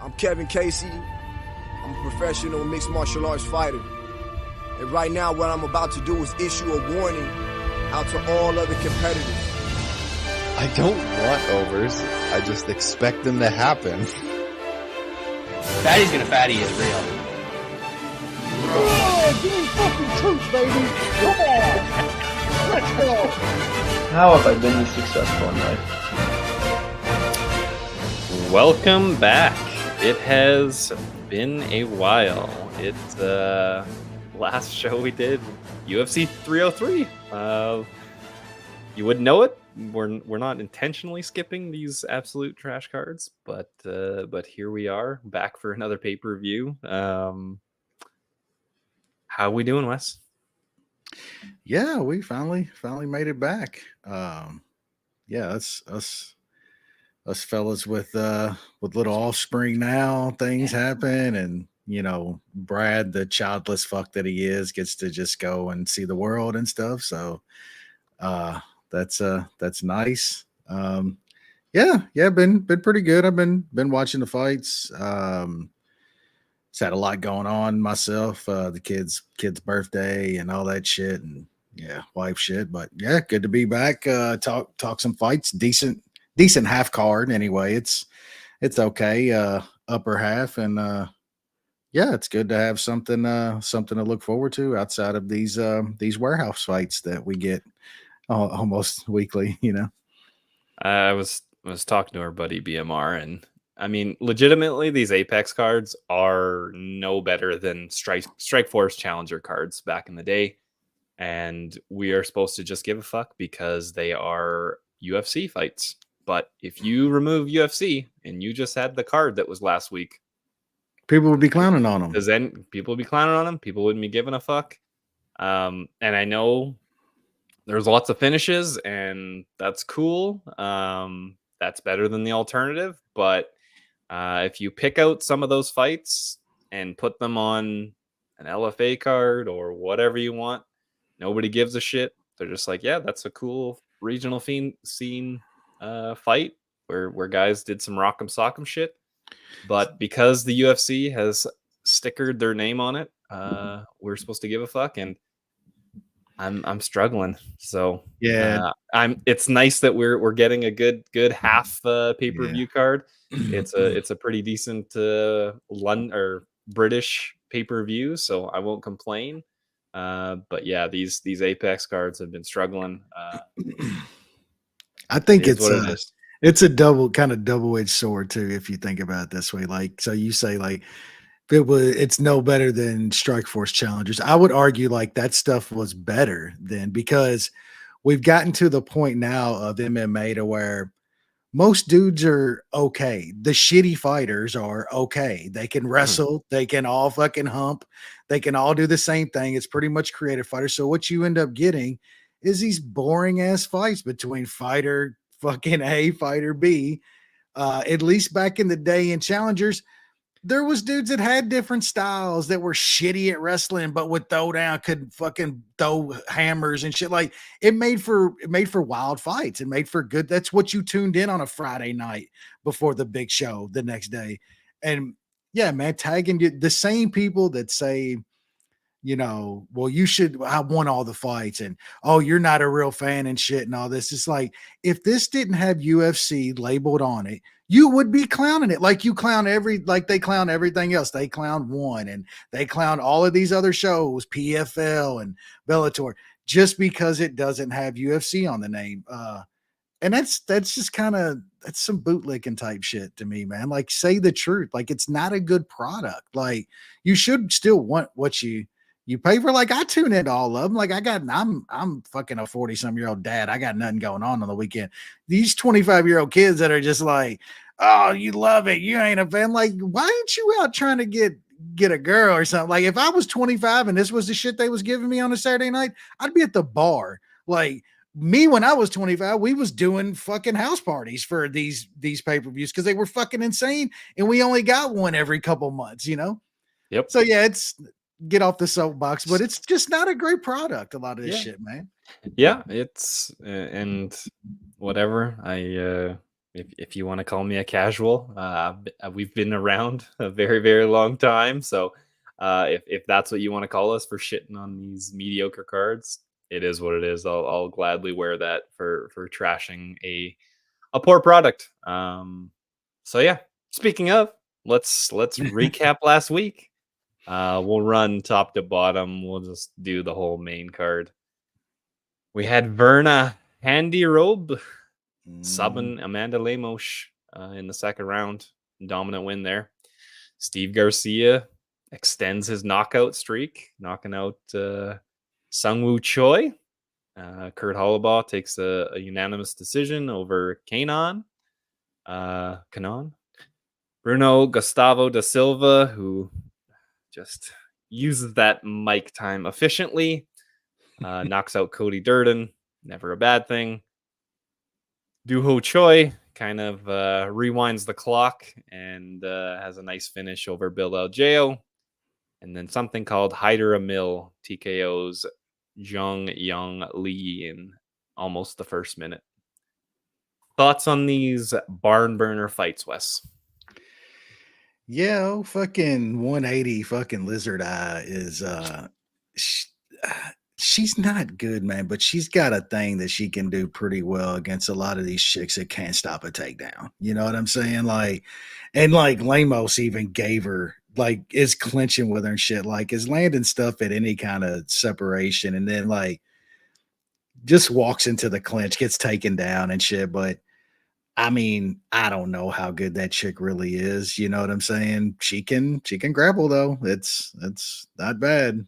I'm Kevin Casey. I'm a professional mixed martial arts fighter. And right now, what I'm about to do is issue a warning out to all other competitors. I don't want overs. I just expect them to happen. Fatty's gonna fatty is real. Oh, give me fucking truth, baby. Come on. Let's go. How have I been this successful in life? Welcome back. It has been a while. It's last show we did, UFC 303. You wouldn't know it. We're not intentionally skipping these absolute trash cards, but here we are back for another pay-per-view. How are we doing, Wes? Yeah, we finally made it back. Yeah, that's us fellas with little offspring now. Things happen, and Brad, the childless fuck that he is, gets to just go and see the world and stuff. So that's nice. Yeah, been pretty good. I've been watching the fights. It's had a lot going on myself, the kid's birthday and all that shit, and wife shit. But yeah, good to be back. Talk some fights. Decent half card anyway. It's okay. Upper half, and it's good to have something to look forward to outside of these warehouse fights that we get almost weekly. I was talking to our buddy BMR, and I mean, legitimately, these Apex cards are no better than Strikeforce Challenger cards back in the day, and we are supposed to just give a fuck because they are UFC fights. But if you remove UFC and you just had the card that was last week, people would be clowning on them. Then people would be clowning on them. People wouldn't be giving a fuck. And I know there's lots of finishes, and that's cool. That's better than the alternative. But if you pick out some of those fights and put them on an LFA card or whatever you want, nobody gives a shit. They're just like, yeah, that's a cool regional scene fight where guys did some rock'em sock'em shit. But because the UFC has stickered their name on it, we're supposed to give a fuck, and I'm struggling. So yeah, it's nice that we're getting a good half pay-per-view card. It's a pretty decent London or British pay-per-view, so I won't complain. But yeah, these Apex cards have been struggling. I think it is. It's a double-edged sword too, if you think about it this way. Like, so you say like it's no better than Strikeforce Challengers. I would argue like that stuff was better then, because we've gotten to the point now of MMA to where most dudes are okay. The shitty fighters are okay. They can wrestle. They can all fucking hump. They can all do the same thing. It's pretty much creative fighters. So what you end up getting is these boring ass fights between fighter fucking A, fighter B. At least back in the day in Challengers, there was dudes that had different styles that were shitty at wrestling, but would throw down, could fucking throw hammers and shit. Like it made for wild fights. It made for good. That's what you tuned in on a Friday night before the big show the next day. And yeah, man, tagging the same people that say, well, I won all the fights, and oh, you're not a real fan and shit and all this. It's like, if this didn't have UFC labeled on it, you would be clowning it like you clown they clown everything else. They clown One, and they clown all of these other shows, PFL and Bellator, just because it doesn't have UFC on the name. And that's just that's some bootlicking type shit to me, man. Like, say the truth. Like, it's not a good product. Like, you should still want what you pay for. Like, I tune into all of them. Like, I'm fucking a 40-some-year-old dad. I got nothing going on the weekend. These 25-year-old kids that are just like, oh, you love it, you ain't a fan. Like, why ain't you out trying to get a girl or something? Like, if I was 25 and this was the shit they was giving me on a Saturday night, I'd be at the bar. Like, me when I was 25, we was doing fucking house parties for these pay-per-views because they were fucking insane, and we only got one every couple months, Yep. So yeah, it's get off the soapbox, but it's just not a great product. A lot of this shit, man. Yeah, it's and whatever. if you want to call me a casual, we've been around a very, very long time. So if that's what you want to call us for shitting on these mediocre cards, it is what it is. I'll gladly wear that for trashing a poor product. So yeah. Speaking of, let's recap last week. We'll run top to bottom. We'll just do the whole main card. We had Verna Handy Robe subbing Amanda Lemos in the second round. Dominant win there. Steve Garcia extends his knockout streak, knocking out Sungwoo Choi. Kurt Hollabaugh takes a unanimous decision over Kanon. Bruno Gustavo da Silva, who just uses that mic time efficiently, knocks out Cody Durden. Never a bad thing. Duho Choi kind of rewinds the clock and has a nice finish over Bill Aljao. And then something called Hyder Mill TKO's Jung Young Lee in almost the first minute. Thoughts on these barn burner fights, Wes? Yeah, fucking 180 fucking Lizard Eye is she's not good, man, but she's got a thing that she can do pretty well against a lot of these chicks that can't stop a takedown. You know what I'm saying? Like, and like Lemos even gave her, like, is clinching with her and shit, like is landing stuff at any kind of separation, and then like just walks into the clinch, gets taken down and shit. But I mean, I don't know how good that chick really is. You know what I'm saying? She can grapple though. It's not bad.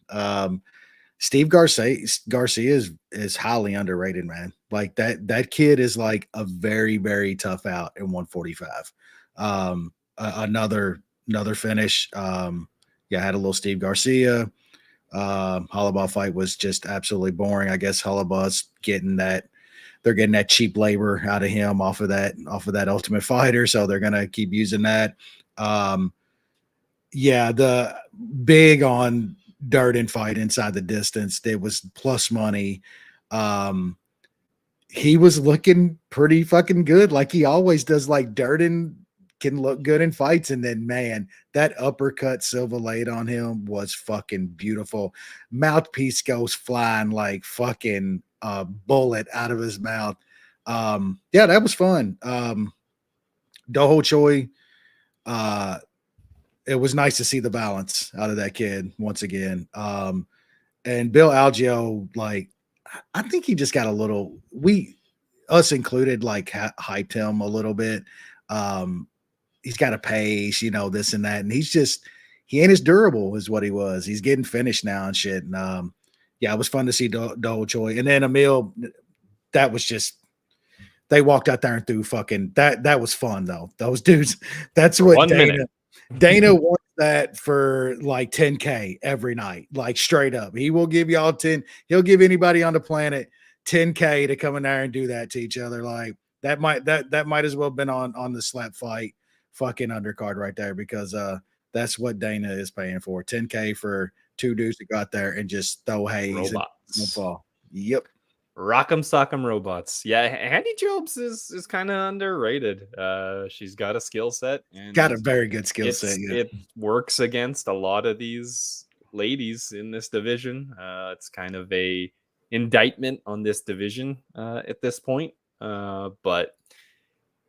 Steve Garcia is highly underrated, man. Like that kid is like a very, very tough out in 145. Another finish. Yeah, I had a little Steve Garcia. Hollabaugh fight was just absolutely boring. I guess Hollabaugh's getting that. They're getting that cheap labor out of him off of that Ultimate Fighter, so they're gonna keep using that. Yeah, the big on Durden fight inside the distance. There was plus money. He was looking pretty fucking good, like he always does. Like Durden can look good in fights, and then man, that uppercut Silva laid on him was fucking beautiful. Mouthpiece goes flying like fucking bullet out of his mouth. Yeah, that was fun. Doho Choi, it was nice to see the balance out of that kid once again. And Bill Algeo, like, I think he just got a little, us included, like hyped him a little bit. He's got a pace, you know, this and that. And he ain't as durable as what he was. He's getting finished now and shit. And yeah, it was fun to see Doho Choi. And then Emil, that was just, they walked out there and threw fucking, that was fun though. Those dudes, that's For what 1 minute. Dana wants that for like 10K every night, like straight up. He will give y'all 10. He'll give anybody on the planet 10K to come in there and do that to each other. Like that might as well have been on the slap fight fucking undercard right there, because that's what Dana is paying for. 10K for two dudes that got there and just throw haze Robots. and fall. Yep. Rock'em sock'em robots. Yeah, Handy Jobs is kind of underrated. She's got a skill set and Got a very good skill set. Yeah. It works against a lot of these ladies in this division. It's kind of a indictment on this division at this point. But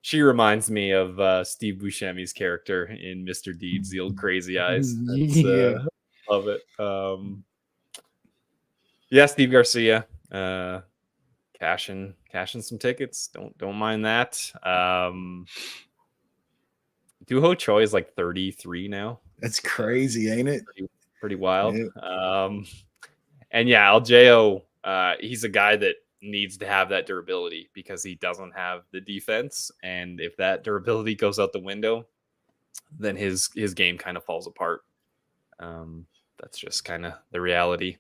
she reminds me of Steve Buscemi's character in Mr. Deeds, the old crazy eyes. Yeah. Love it. Yeah, Steve Garcia. Cashing some tickets. Don't mind that. Duho Choi is like 33 now. That's crazy, ain't it? Pretty wild. Yeah. And yeah, Aljao, he's a guy that needs to have that durability because he doesn't have the defense. And if that durability goes out the window, then his game kind of falls apart. That's just kind of the reality.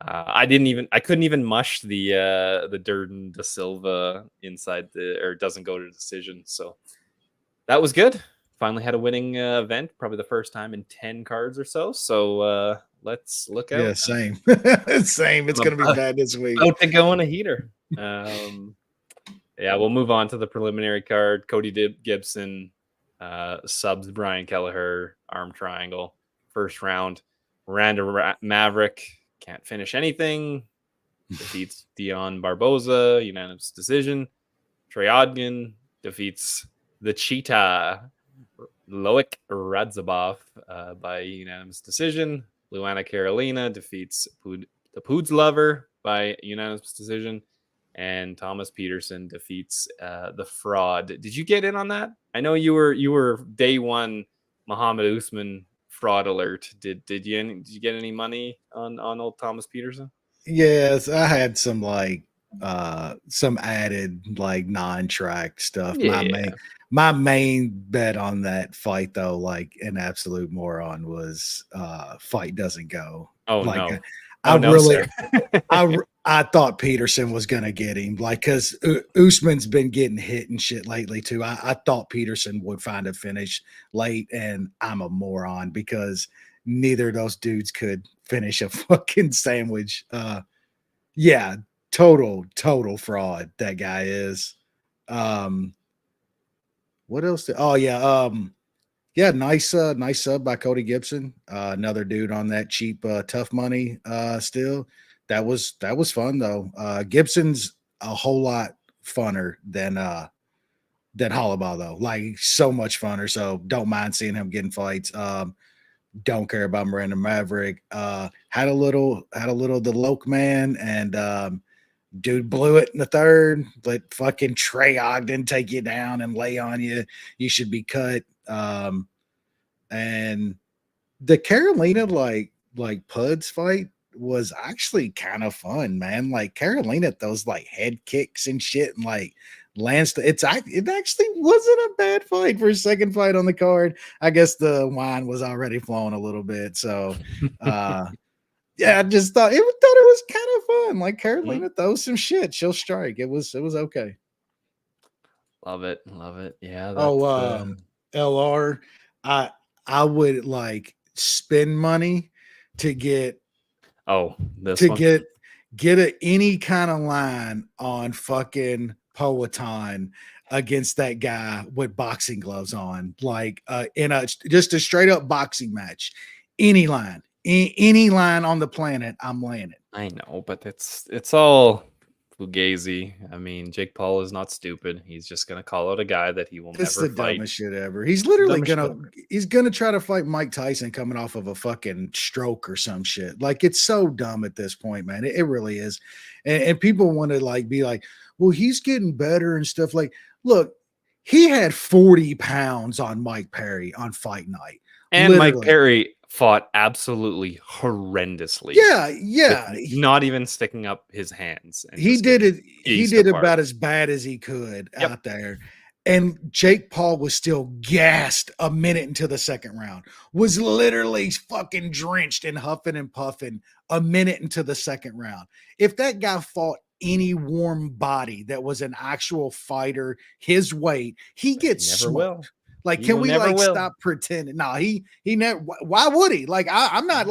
I couldn't even mush the Durden da Silva inside doesn't go to decision. So that was good. Finally had a winning event, probably the first time in 10 cards or so. So let's look out. Yeah, same. Same. It's going to be bad this week. Out to go in a heater. Yeah, we'll move on to the preliminary card. Cody Gibson subs Brian Kelleher, arm triangle, first round. Miranda Maverick can't finish anything. Defeats Dion Barboza, unanimous decision. Trey Ogden defeats the Cheetah, Loic Radzabov, by unanimous decision. Luana Carolina defeats the Poods Lover by unanimous decision. And Thomas Peterson defeats the Fraud. Did you get in on that? I know you were day one Muhammad Usman fraud alert. Did you get any money on old Thomas Peterson? Yes, I had some some added like non-track stuff. Yeah. My main bet on that fight though, like an absolute moron, was fight doesn't go. Oh Like no. I no, really sir. I thought Peterson was gonna get him, like, because Usman's been getting hit and shit lately too. I thought Peterson would find a finish late, and I'm a moron because neither of those dudes could finish a fucking sandwich. Yeah, total fraud that guy is. What else? Yeah, nice sub by Cody Gibson. Another dude on that cheap tough money still. That was fun though. Gibson's a whole lot funner than Hollabaugh though. Like so much funner. So don't mind seeing him getting fights. Don't care about Miranda Maverick. Had a little the Loke man, and dude blew it in the third. Let fucking Trey Ogden take you down and lay on you. You should be cut. And the Carolina like Puds fight was actually kind of fun, man. Like Carolina those like head kicks and shit, and like Lance. It actually wasn't a bad fight for a second fight on the card. I guess the wine was already flowing a little bit, so yeah, I just thought it was kind of fun. Like Carolina throws some shit, she'll strike. It was okay. Love it. Yeah. LR. I would like spend money to get any kind of line on fucking Powhatan against that guy with boxing gloves on, like in just a straight up boxing match. Any line on the planet, I'm laying it. I know, but it's all fugazi. I mean, Jake Paul is not stupid. He's just gonna call out a guy that he will It's never the fight. dumbest shit ever. He's literally gonna try to fight Mike Tyson coming off of a fucking stroke or some shit. Like it's so dumb at this point, man. It really is. And people want to like be like, well, he's getting better and stuff. Like, look, he had 40 pounds on Mike Perry on fight night. And literally. Mike Perry fought absolutely horrendously. Yeah. Not even sticking up his hands. He did about as bad as he could out there. And Jake Paul was still gassed a minute into the second round, was literally fucking drenched and huffing and puffing a minute into the second round. If that guy fought any warm body that was an actual fighter his weight, he gets smoked. Will. Like, can we like stop pretending? No, he never. Why would he? Like, I'm not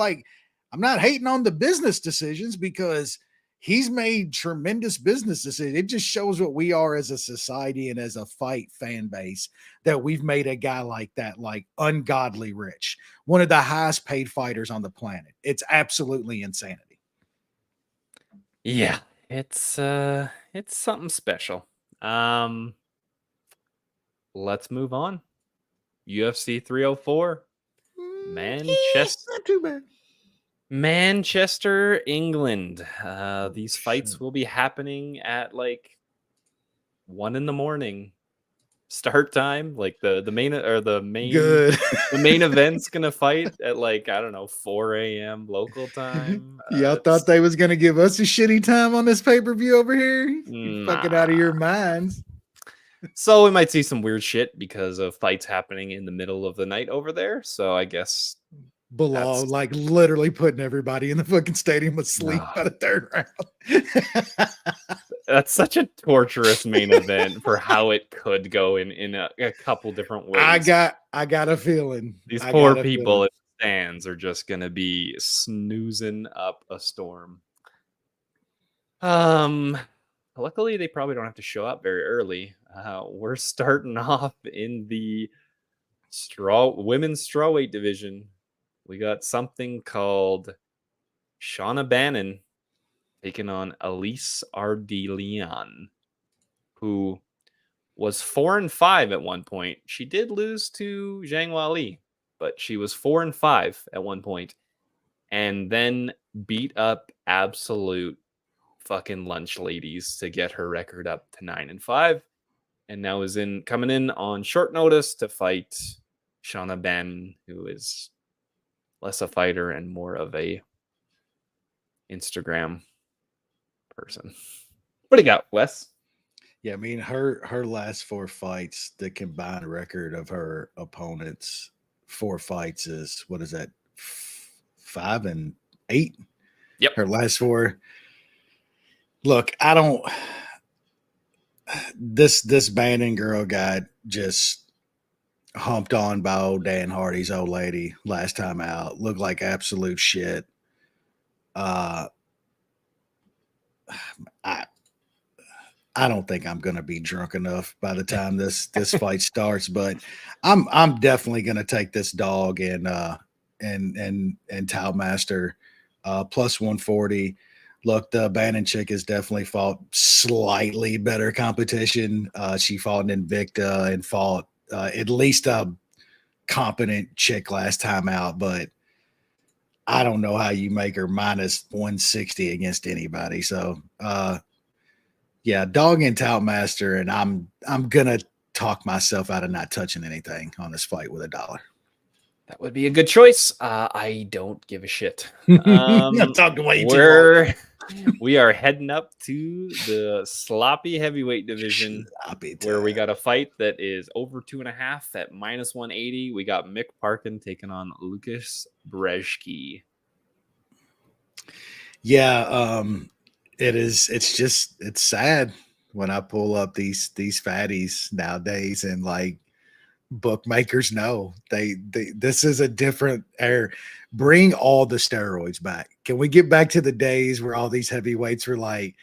hating on the business decisions because he's made tremendous business decisions. It just shows what we are as a society and as a fight fan base, that we've made a guy like that, like ungodly rich, one of the highest paid fighters on the planet. It's absolutely insanity. Yeah, it's something special. Let's move on. UFC 304. Manchester. Not too bad. Manchester, England. These fights will be happening at like 1 a.m. start time. Like the main the main event's gonna fight at like, I don't know, 4 a.m. local time. Y'all thought they was gonna give us a shitty time on this pay-per-view over here? You're fucking out of your minds. So we might see some weird shit because of fights happening in the middle of the night over there. So I guess Bilal like literally putting everybody in the fucking stadium asleep by the third round. That's such a torturous main event for how it could go in a couple different ways. I got a feeling these poor people in the stands are just gonna be snoozing up a storm. luckily, they probably don't have to show up very early. We're starting off in the women's strawweight division. We got something called Shauna Bannon taking on Elise Ardeleon, who was 4-5 at one point. She did lose to Zhang Wali, but she was 4-5 at one point, and then beat up absolute fucking lunch ladies to get her record up to 9-5, and now is coming in on short notice to fight Shauna Bannon, who is less a fighter and more of a Instagram person. What do you got, Wes? Yeah, I mean her last 4 fights, the combined record of her opponents 4 fights is, what is that, 5-8? Yep. Her last 4. Look, I don't. This Bannon girl got just humped on by old Dan Hardy's old lady last time out. Looked like absolute shit. I don't think I'm going to be drunk enough by the time this fight starts, but I'm definitely going to take this dog and Toutmaster plus 140. Look, the Bannon chick has definitely fought slightly better competition. She fought in Invicta and fought at least a competent chick last time out, but I don't know how you make her minus 160 against anybody. So, yeah, dog and Toutmaster, and I'm gonna talk myself out of not touching anything on this fight with $1. That would be a good choice. I don't give a shit. I'm talking way too long. We are heading up to the sloppy heavyweight division, where we got a fight that is over 2.5 at minus 180. We got Mick Parkin taking on Lucas Brzeski. Yeah, it's sad when I pull up these fatties nowadays, and like bookmakers know this is a different era. Bring all the steroids back. Can we get back to the days where all these heavyweights were like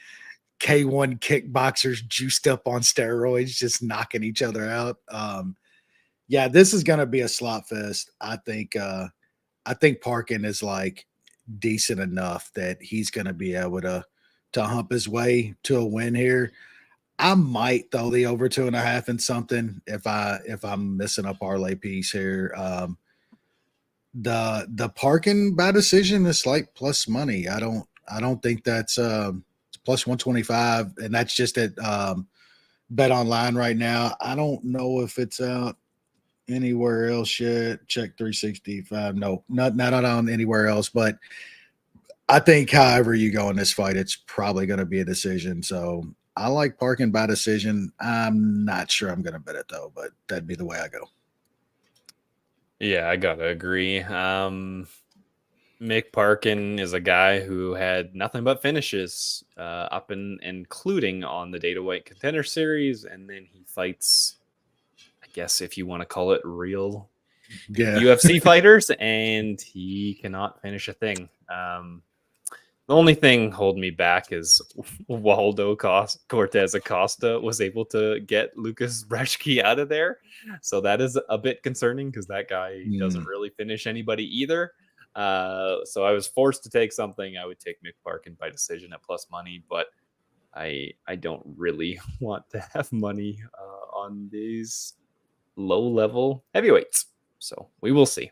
K1 kickboxers juiced up on steroids, just knocking each other out? Yeah, this is gonna be a slot fest. I think Parkin is like decent enough that he's gonna be able to hump his way to a win here. I might throw the over 2.5 and something if I'm missing a parlay piece here. The Parkin by decision is like plus money. I don't think that's plus 125, and that's just at Bet Online right now. I don't know if it's out anywhere else yet. Check 365. No, not on anywhere else, but I think however you go in this fight, it's probably going to be a decision. So I like Parkin by decision. I'm not sure I'm going to bet it though, but that'd be the way I go. Yeah, I gotta agree. Mick Parkin is a guy who had nothing but finishes up and including on the Data White Contender Series, and then he fights, I guess if you want to call it, real UFC fighters, and he cannot finish a thing. The only thing holding me back is Waldo Cortez Acosta was able to get Lucas Brzeski out of there. So that is a bit concerning because that guy doesn't really finish anybody either. So I was forced to take something. I would take Mick Parkin by decision at plus money, but I don't really want to have money on these low-level heavyweights. So we will see.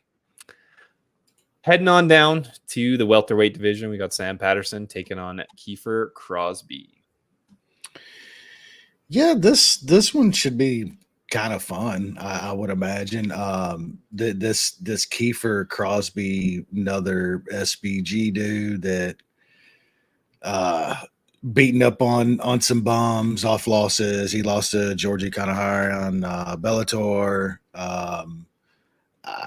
Heading on down to the welterweight division, we got Sam Patterson taking on Kiefer Crosby. Yeah, this one should be kind of fun, I would imagine. This Kiefer Crosby, another SBG dude that beating up on some bums off losses. He lost to Georgie Kanahari on Bellator.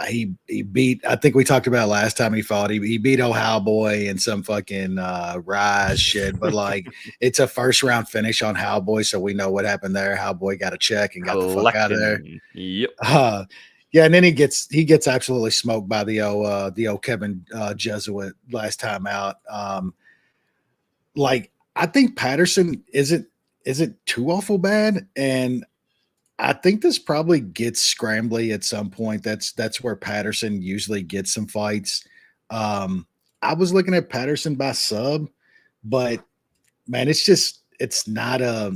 He beat, I think we talked about last time he fought, he beat Ohio Boy in some fucking rise shit, but like it's a first round finish on How Boy, so we know what happened there. How Boy got a check and got the fuck out of there. Yep. Yeah, and then he gets absolutely smoked by the old Kevin Jesuit last time out. Like I think Patterson isn't is it too awful bad? And I think this probably gets scrambly at some point. That's where Patterson usually gets some fights. Um, I was looking at Patterson by sub, but man, it's not a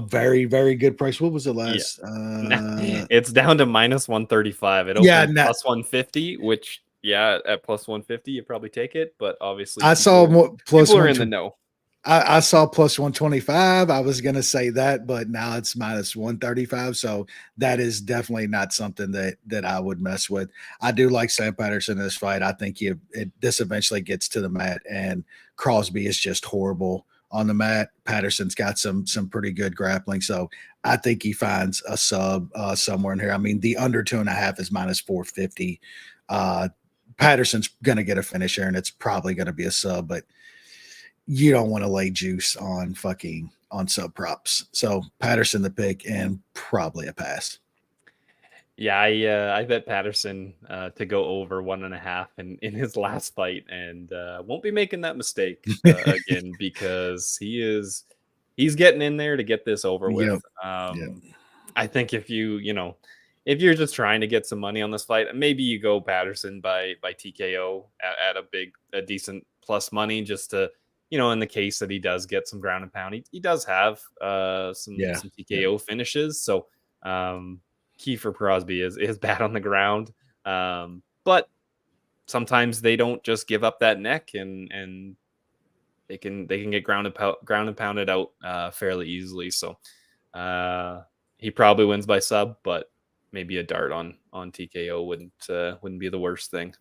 very, very good price. What was the Yeah. last? It's down to minus 135. It Yeah, opened plus 150, which at plus 150 you probably take it, but obviously I saw more plus people are one. in the know. I saw plus 125. I was gonna say that, but now it's minus 135. So that is definitely not something that I would mess with. I do like Sam Patterson in this fight. I think this eventually gets to the mat, and Crosby is just horrible on the mat. Patterson's got some pretty good grappling, so I think he finds a sub somewhere in here. I mean, the under 2.5 is minus 450. Patterson's gonna get a finish here, and it's probably gonna be a sub, but you don't want to lay juice on sub props. So Patterson the pick and probably a pass. Yeah, I bet Patterson to go over 1.5 in his last fight, and won't be making that mistake again because he's getting in there to get this over with. Yep. I think if if you're just trying to get some money on this fight, maybe you go Patterson by TKO at a decent plus money just to, in the case that he does get some ground and pound. He does have some TKO finishes. So Kiefer Crosby is bad on the ground. But sometimes they don't just give up that neck, and they can get ground and pounded out fairly easily. So he probably wins by sub, but maybe a dart on TKO wouldn't be the worst thing.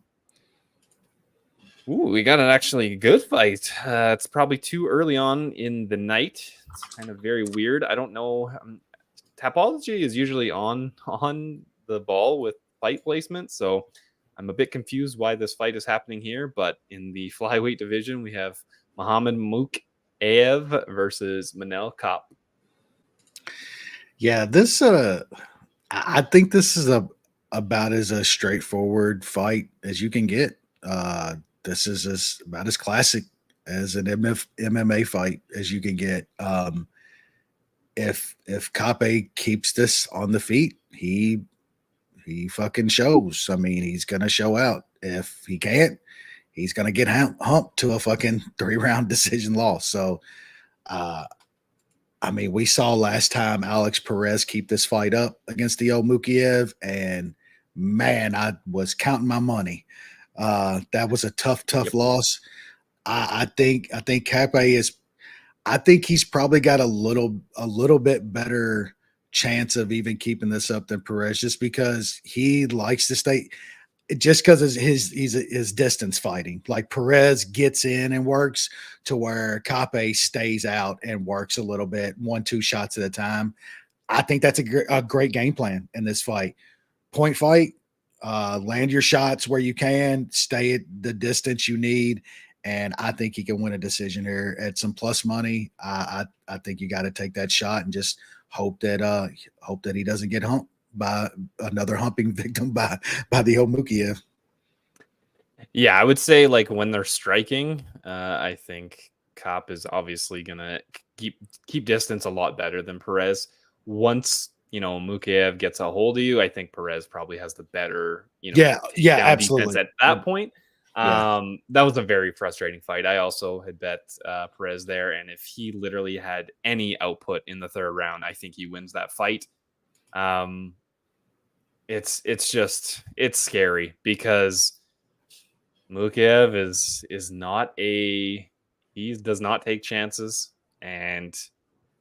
Ooh, we got an actually good fight. It's probably too early on in the night. It's kind of very weird. I don't know. Tapology is usually on the ball with fight placement, so I'm a bit confused why this fight is happening here. But in the flyweight division, we have Muhammad Mukaev versus Manel Kopp. Yeah, this I think this is about as a straightforward fight as you can get. This is about as classic as an MMA fight as you can get. If Kape keeps this on the feet, he fucking shows. I mean, he's gonna show out. If he can't, he's gonna get humped to a fucking 3-round decision loss. So, I mean, we saw last time Alex Perez keep this fight up against the old Mukiev, and man, I was counting my money. That was a tough loss. I think Cape is. I think he's probably got a little bit better chance of even keeping this up than Perez, just because he likes to stay. Just because his distance fighting, like Perez gets in and works to where Cape stays out and works a little bit, 1-2 shots at a time. I think that's a great game plan in this fight. Point fight, land your shots where you can, stay at the distance you need, and I think he can win a decision here at some plus money. I think you got to take that shot and just hope that he doesn't get humped by another humping victim by the old Mukiev. Yeah, I would say like when they're striking, I think Kopp is obviously gonna keep distance a lot better than Perez. Once Mukiev gets a hold of you, I think Perez probably has the better absolutely defense at that point. That was a very frustrating fight. I also had bet Perez there, and if he literally had any output in the third round, I think he wins that fight. It's scary because Mukiev is not he does not take chances, and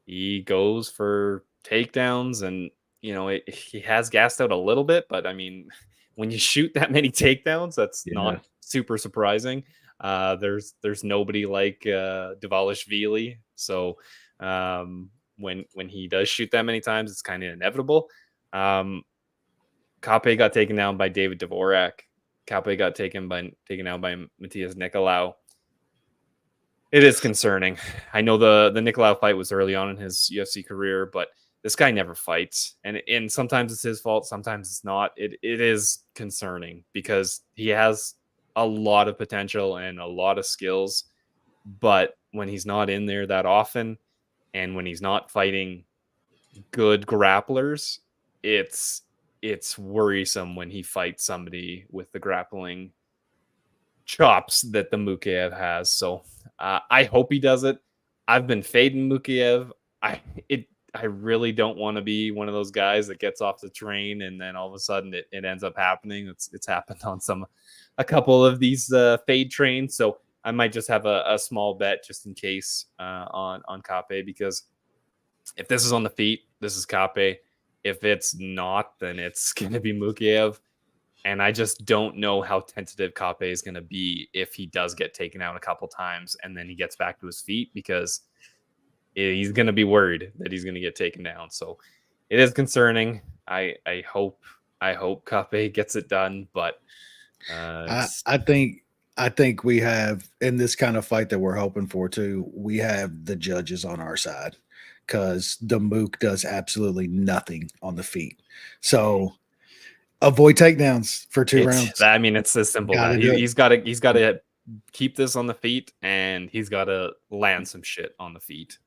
he goes for takedowns, and he has gassed out a little bit, but I mean, when you shoot that many takedowns, that's not super surprising. There's nobody like Dvalishvili, so when he does shoot that many times, it's kind of inevitable. Kape got taken down by David Dvorak. Kape got taken down by Matthias Nicolau. It is concerning. I know the Nicolau fight was early on in his UFC career, but this guy never fights, and sometimes it's his fault, sometimes it's not. It is concerning because he has a lot of potential and a lot of skills, but not in there that often, and when he's not fighting good grapplers, it's worrisome when he fights somebody with the grappling chops that the Mukaev has. So I hope he does it. I've been fading Mukaev. I really don't want to be one of those guys that gets off the train and then all of a sudden it ends up happening. It's happened on a couple of these fade trains. So I might just have a small bet just in case on Kape, because if this is on the feet, this is Kape. If it's not, then it's going to be Mukaev. And I just don't know how tentative Kape is going to be if he does get taken out a couple times and then he gets back to his feet, because he's going to be worried that he's going to get taken down. So it is concerning. I hope Kape gets it done, but I think we have, in this kind of fight that we're hoping for too, we have the judges on our side, because the Mook does absolutely nothing on the feet. So avoid takedowns for 2 rounds. I mean, it's as simple as that. He's got to keep this on the feet, and he's got to land some shit on the feet.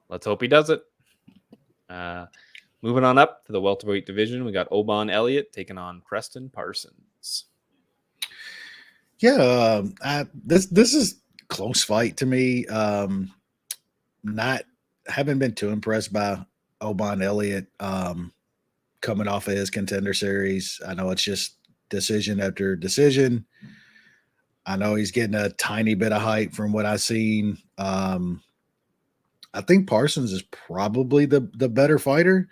Let's hope he does it. Moving on up to the welterweight division, we got Oban Elliott taking on Preston Parsons. Yeah, this is close fight to me. Haven't been too impressed by Oban Elliott coming off of his Contender Series. I know it's just decision after decision. I know he's getting a tiny bit of hype from what I've seen. I think Parsons is probably the better fighter.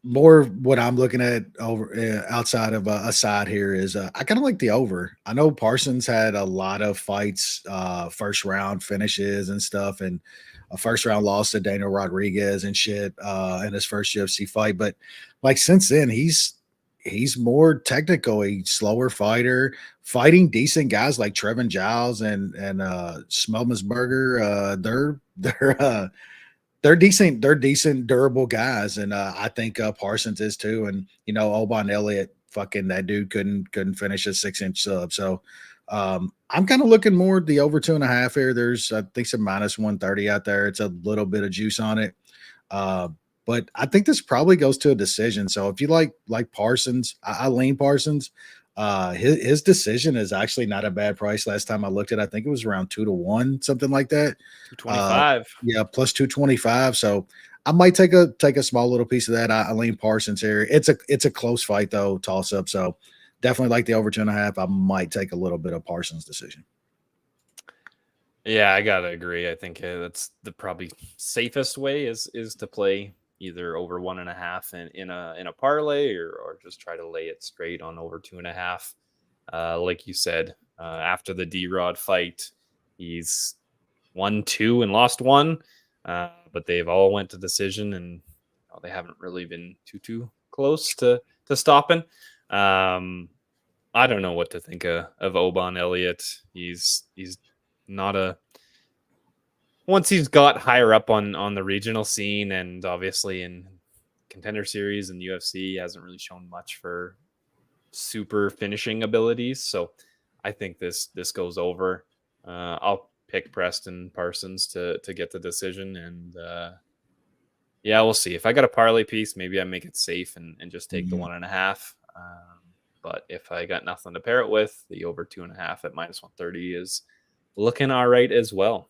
More what I'm looking at over outside of a side here is I kind of like the over. I know Parsons had a lot of fights, first round finishes and stuff, and a first round loss to Daniel Rodriguez and shit in his first UFC fight. But like since then, he's more technical, a slower fighter, fighting decent guys like Trevin Giles and Schmelmesberger. They're decent, durable guys, and I think Parsons is too. And Oban Elliott, fucking that dude couldn't finish a 6-inch sub. So I'm kind of looking more at the over 2.5 here. There's I think some -130 out there. It's a little bit of juice on it, but I think this probably goes to a decision. So if you like Parsons, I lean Parsons. His decision is actually not a bad price. Last time I looked at it, I think it was around 2-1, something like that. 225. Yeah, plus 225. So I might take a small little piece of that. I lean Parsons here. It's a close fight though, toss up. So definitely like the over 2.5. I might take a little bit of Parsons' decision. Yeah, I gotta agree. I think that's the probably safest way is to play either over 1.5 in a parlay, or just try to lay it straight on over 2.5. Like you said, after the D-Rod fight, he's won 2 and lost 1, but they've all went to decision, and they haven't really been too close to stopping. I don't know what to think of Oban Elliott. He's not a. Once he's got higher up on the regional scene, and obviously in Contender Series and UFC, he hasn't really shown much for super finishing abilities. So I think this goes over. I'll pick Preston Parsons to get the decision, and yeah, we'll see. If I got a parlay piece, maybe I make it safe and just take the 1.5. But if I got nothing to pair it with, the over 2.5 at -130 is looking all right as well.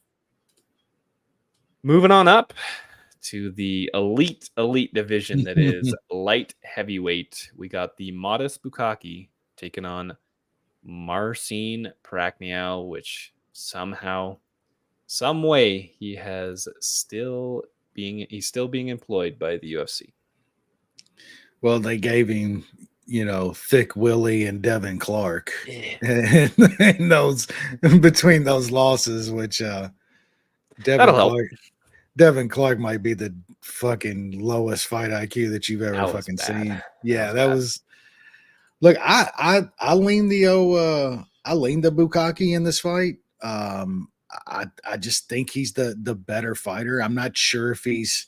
Moving on up to the elite division that is light heavyweight. We got the Modest Bukaki taking on Marcin Prachnio, which somehow, some way, he's still being employed by the UFC. Well, they gave him, Thick Willie and Devin Clark, Yeah. and those between those losses, which Devin Clark might be the fucking lowest fight IQ that you've ever fucking seen. Yeah, that was. Look, I lean the Bukaki in this fight. I just think he's the better fighter. I'm not sure if he's,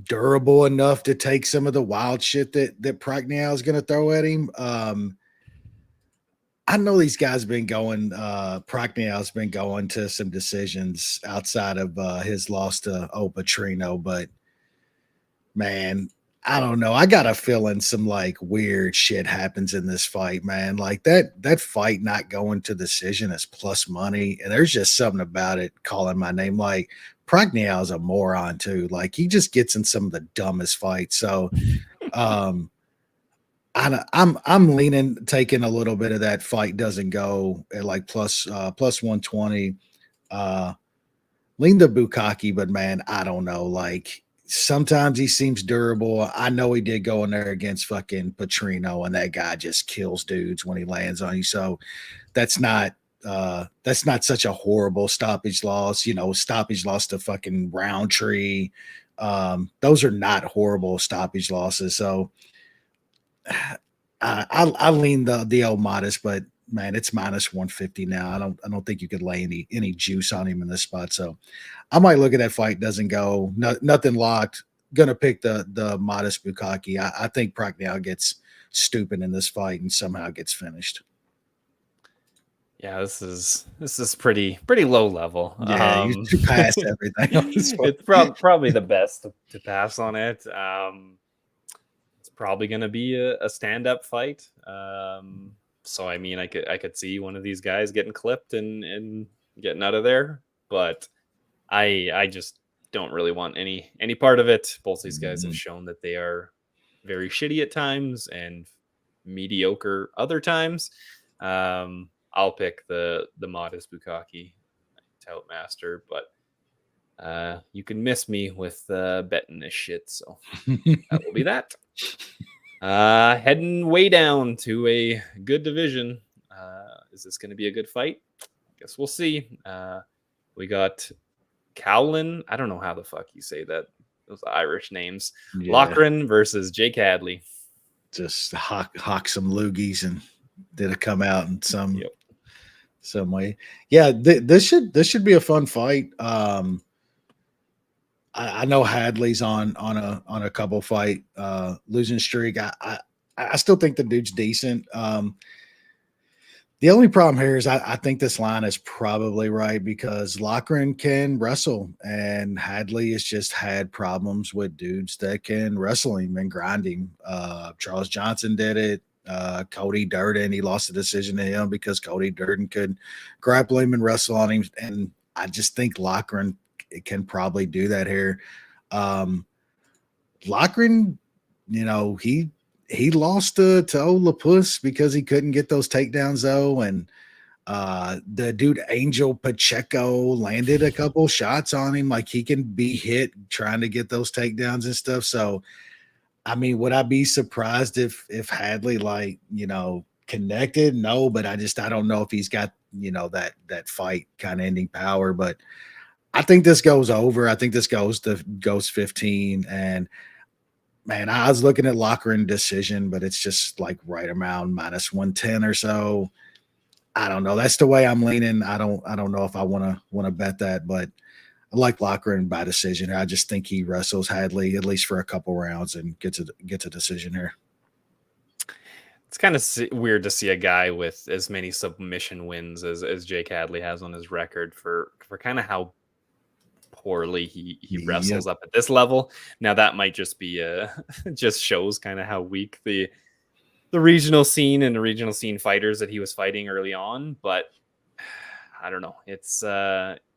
durable enough to take some of the wild shit that Prachnio is going to throw at him. I know these guys been going. Procnial's been going to some decisions outside of his loss to Petrino, but man, I don't know. I got a feeling some like weird shit happens in this fight, man. Like that fight not going to decision is plus money, and there's just something about it calling my name. Like Pragniel is a moron too. Like he just gets in some of the dumbest fights. So um I'm leaning taking a little bit of that fight doesn't go at like plus 120. Uh Lean the Bukaki, but man, I don't know. Like sometimes he seems durable. I know he did go in there against fucking Petrino, and that guy just kills dudes when he lands on you. So that's not such a horrible stoppage loss. You know, stoppage loss to fucking Roundtree. Those are not horrible stoppage losses. So I lean the old modest, but man, it's minus 150 now. I don't think you could lay any juice on him in this spot. So I might look at that fight. Doesn't go. Nothing locked. Gonna pick the modest Bukaki. I think Procnial gets stupid in this fight and somehow gets finished. Yeah, this is pretty low level. Yeah, you pass everything on this one. It's probably the best to pass on it. It's probably going to be a stand-up fight. So I mean, I could see one of these guys getting clipped and getting out of there, but I just don't really want any part of it. Both these guys have shown that they are very shitty at times and mediocre other times. I'll pick the modest Bukaki tout master, but you can miss me with betting this shit, so that will be that. Heading way down to a good division. Is this going to be a good fight? I guess we'll see. We got Cowlin. I don't know how the fuck you say that. Those Irish names. Yeah. Loughran versus Jake Hadley. Just hawk some loogies and did it come out in some way. Yeah, this should be a fun fight. I know Hadley's on a couple fight losing streak. I still think the dude's decent. The only problem here is I think this line is probably right because Loughran can wrestle and Hadley has just had problems with dudes that can wrestle him and grind him. Charles Johnson did it. Cody Durden, he lost the decision to him because Cody Durden could grapple him and wrestle on him. And I just think Loughran can probably do that here. Loughran, you know, he lost to Lapus because he couldn't get those takedowns though. And the dude Angel Pacheco landed a couple shots on him. Like he can be hit trying to get those takedowns and stuff. So I mean, would I be surprised if Hadley like, you know, connected? No, but I don't know if he's got, you know, that fight kind of ending power. But I think this goes over. I think this goes 15. And man, I was looking at Loughran decision, but it's just like right around minus 110 or so. I don't know. That's the way I'm leaning. I don't know if I want to bet that, but I like Loughran by decision. I just think he wrestles Hadley at least for a couple rounds and gets a decision here. It's kind of weird to see a guy with as many submission wins as Jake Hadley has on his record for kind of how poorly he wrestles up at this level. Now that might just be just shows kind of how weak the regional scene and the regional scene fighters that he was fighting early on. But I don't know. It's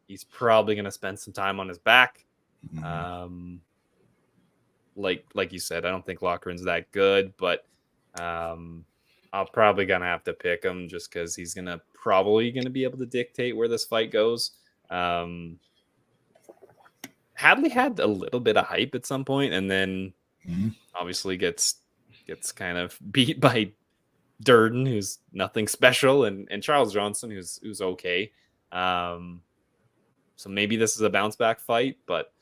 he's probably going to spend some time on his back. Like you said, I don't think Loughran's that good, but I'm probably going to have to pick him just because he's probably going to be able to dictate where this fight goes. Hadley had a little bit of hype at some point, and then obviously gets kind of beat by Durden, who's nothing special, and Charles Johnson, who's okay. So maybe this is a bounce back fight, but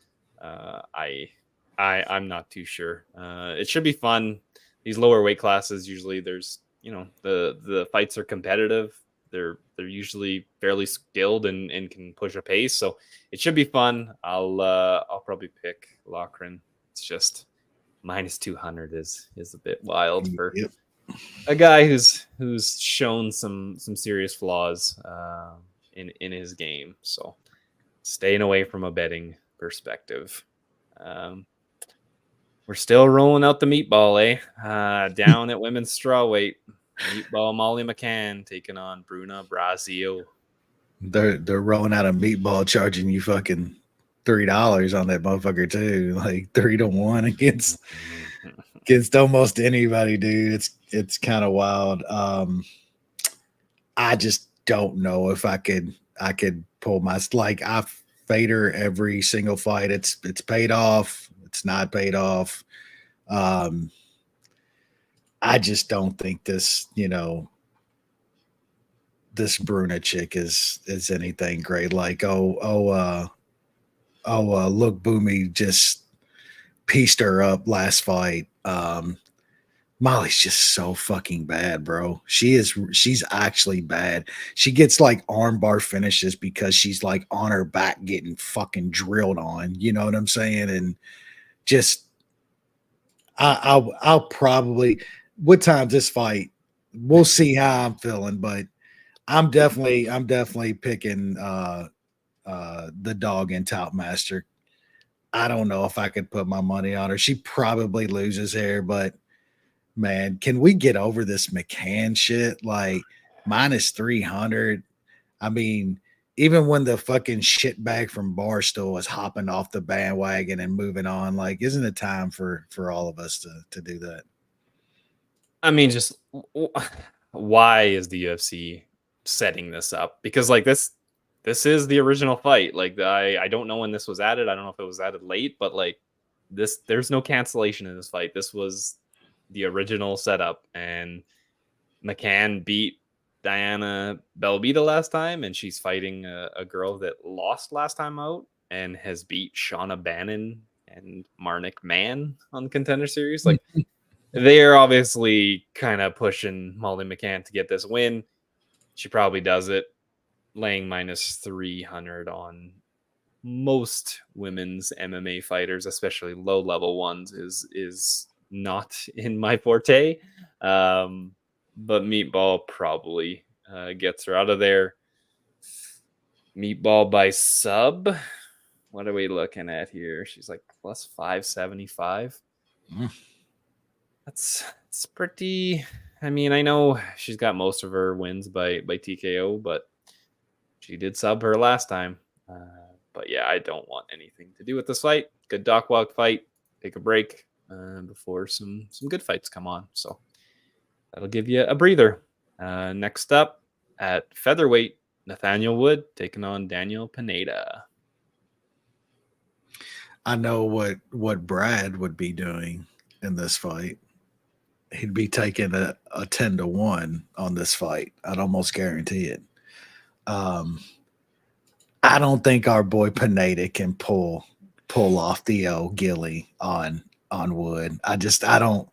I'm not too sure. It should be fun. These lower weight classes, usually there's, you know, the fights are competitive. They're usually fairly skilled and can push a pace. So it should be fun. I'll probably pick Loughran. It's just minus 200 is a bit wild a guy who's shown some serious flaws in his game. So staying away from a betting perspective. Um, we're still rolling out the meatball, eh? Down at women's strawweight, meatball Molly McCann taking on Bruna Brasil. They're rolling out a meatball, charging you fucking $3 on that motherfucker too, like 3-1 against almost anybody, dude. It's kind of wild. I just don't know if I could pull my, like, I fade her every single fight. It's paid off. It's not paid off. I just don't think this, this Bruna chick is anything great. Like, look, Boomy just pieced her up last fight. Molly's just so fucking bad, bro. She's actually bad. She gets like armbar finishes because she's like on her back getting fucking drilled on. You know what I'm saying? And just I'll probably, what time's this fight? We'll see how I'm feeling, but I'm definitely picking the dog in Tout Master. I don't know if I could put my money on her. She probably loses here, but man, can we get over this McCann shit? Like minus 300. I mean, even when the fucking shitbag from Barstool is hopping off the bandwagon and moving on, like, isn't it time for all of us to do that? I mean, just why is the UFC setting this up? Because like this is the original fight. Like I don't know when this was added. I don't know if it was added late, but like there's no cancellation in this fight. This was the original setup, and McCann beat Diana Belbita last time, and she's fighting a girl that lost last time out and has beat Shauna Bannon and Marnik Mann on the Contender Series. Like they're obviously kind of pushing Molly McCann to get this win. She probably does it, laying minus 300 on most women's MMA fighters, especially low level ones, is not in my forte. But Meatball probably gets her out of there. Meatball by sub. What are we looking at here? She's like plus 575. That's pretty. I mean, I know she's got most of her wins by TKO, but she did sub her last time. But yeah, I don't want anything to do with this fight. Good dock walk fight. Take a break before some good fights come on. So that'll give you a breather. Next up at featherweight, Nathaniel Wood taking on Daniel Pineda. I know what Brad would be doing in this fight. He'd be taking a 10-1 on this fight. I'd almost guarantee it. I don't think our boy Pineda can pull off the old Gilly on Wood. I don't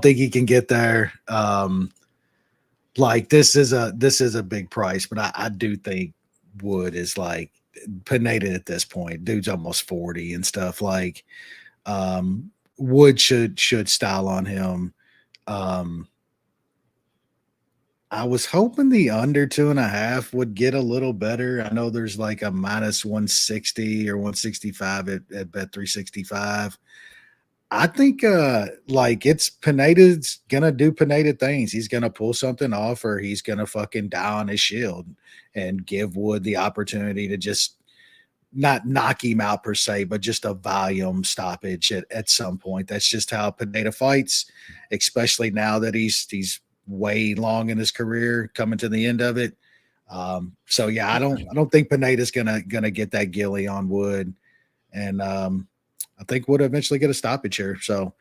think he can get there. Like this is a big price, but I do think Wood is like Pineda at this point. Dude's almost 40 and stuff. Like Wood should style on him. I was hoping the under 2.5 would get a little better. I know there's like a minus 160 or 165 at bet 365. I think like it's Pineda's gonna do Pineda things. He's gonna pull something off, or he's gonna fucking die on his shield and give Wood the opportunity to just not knock him out per se, but just a volume stoppage at some point. That's just how Pineda fights, especially now that he's way long in his career, coming to the end of it. So yeah, I don't think Pineda's gonna get that Gilly on Wood, and I think Wood eventually get a stoppage here. So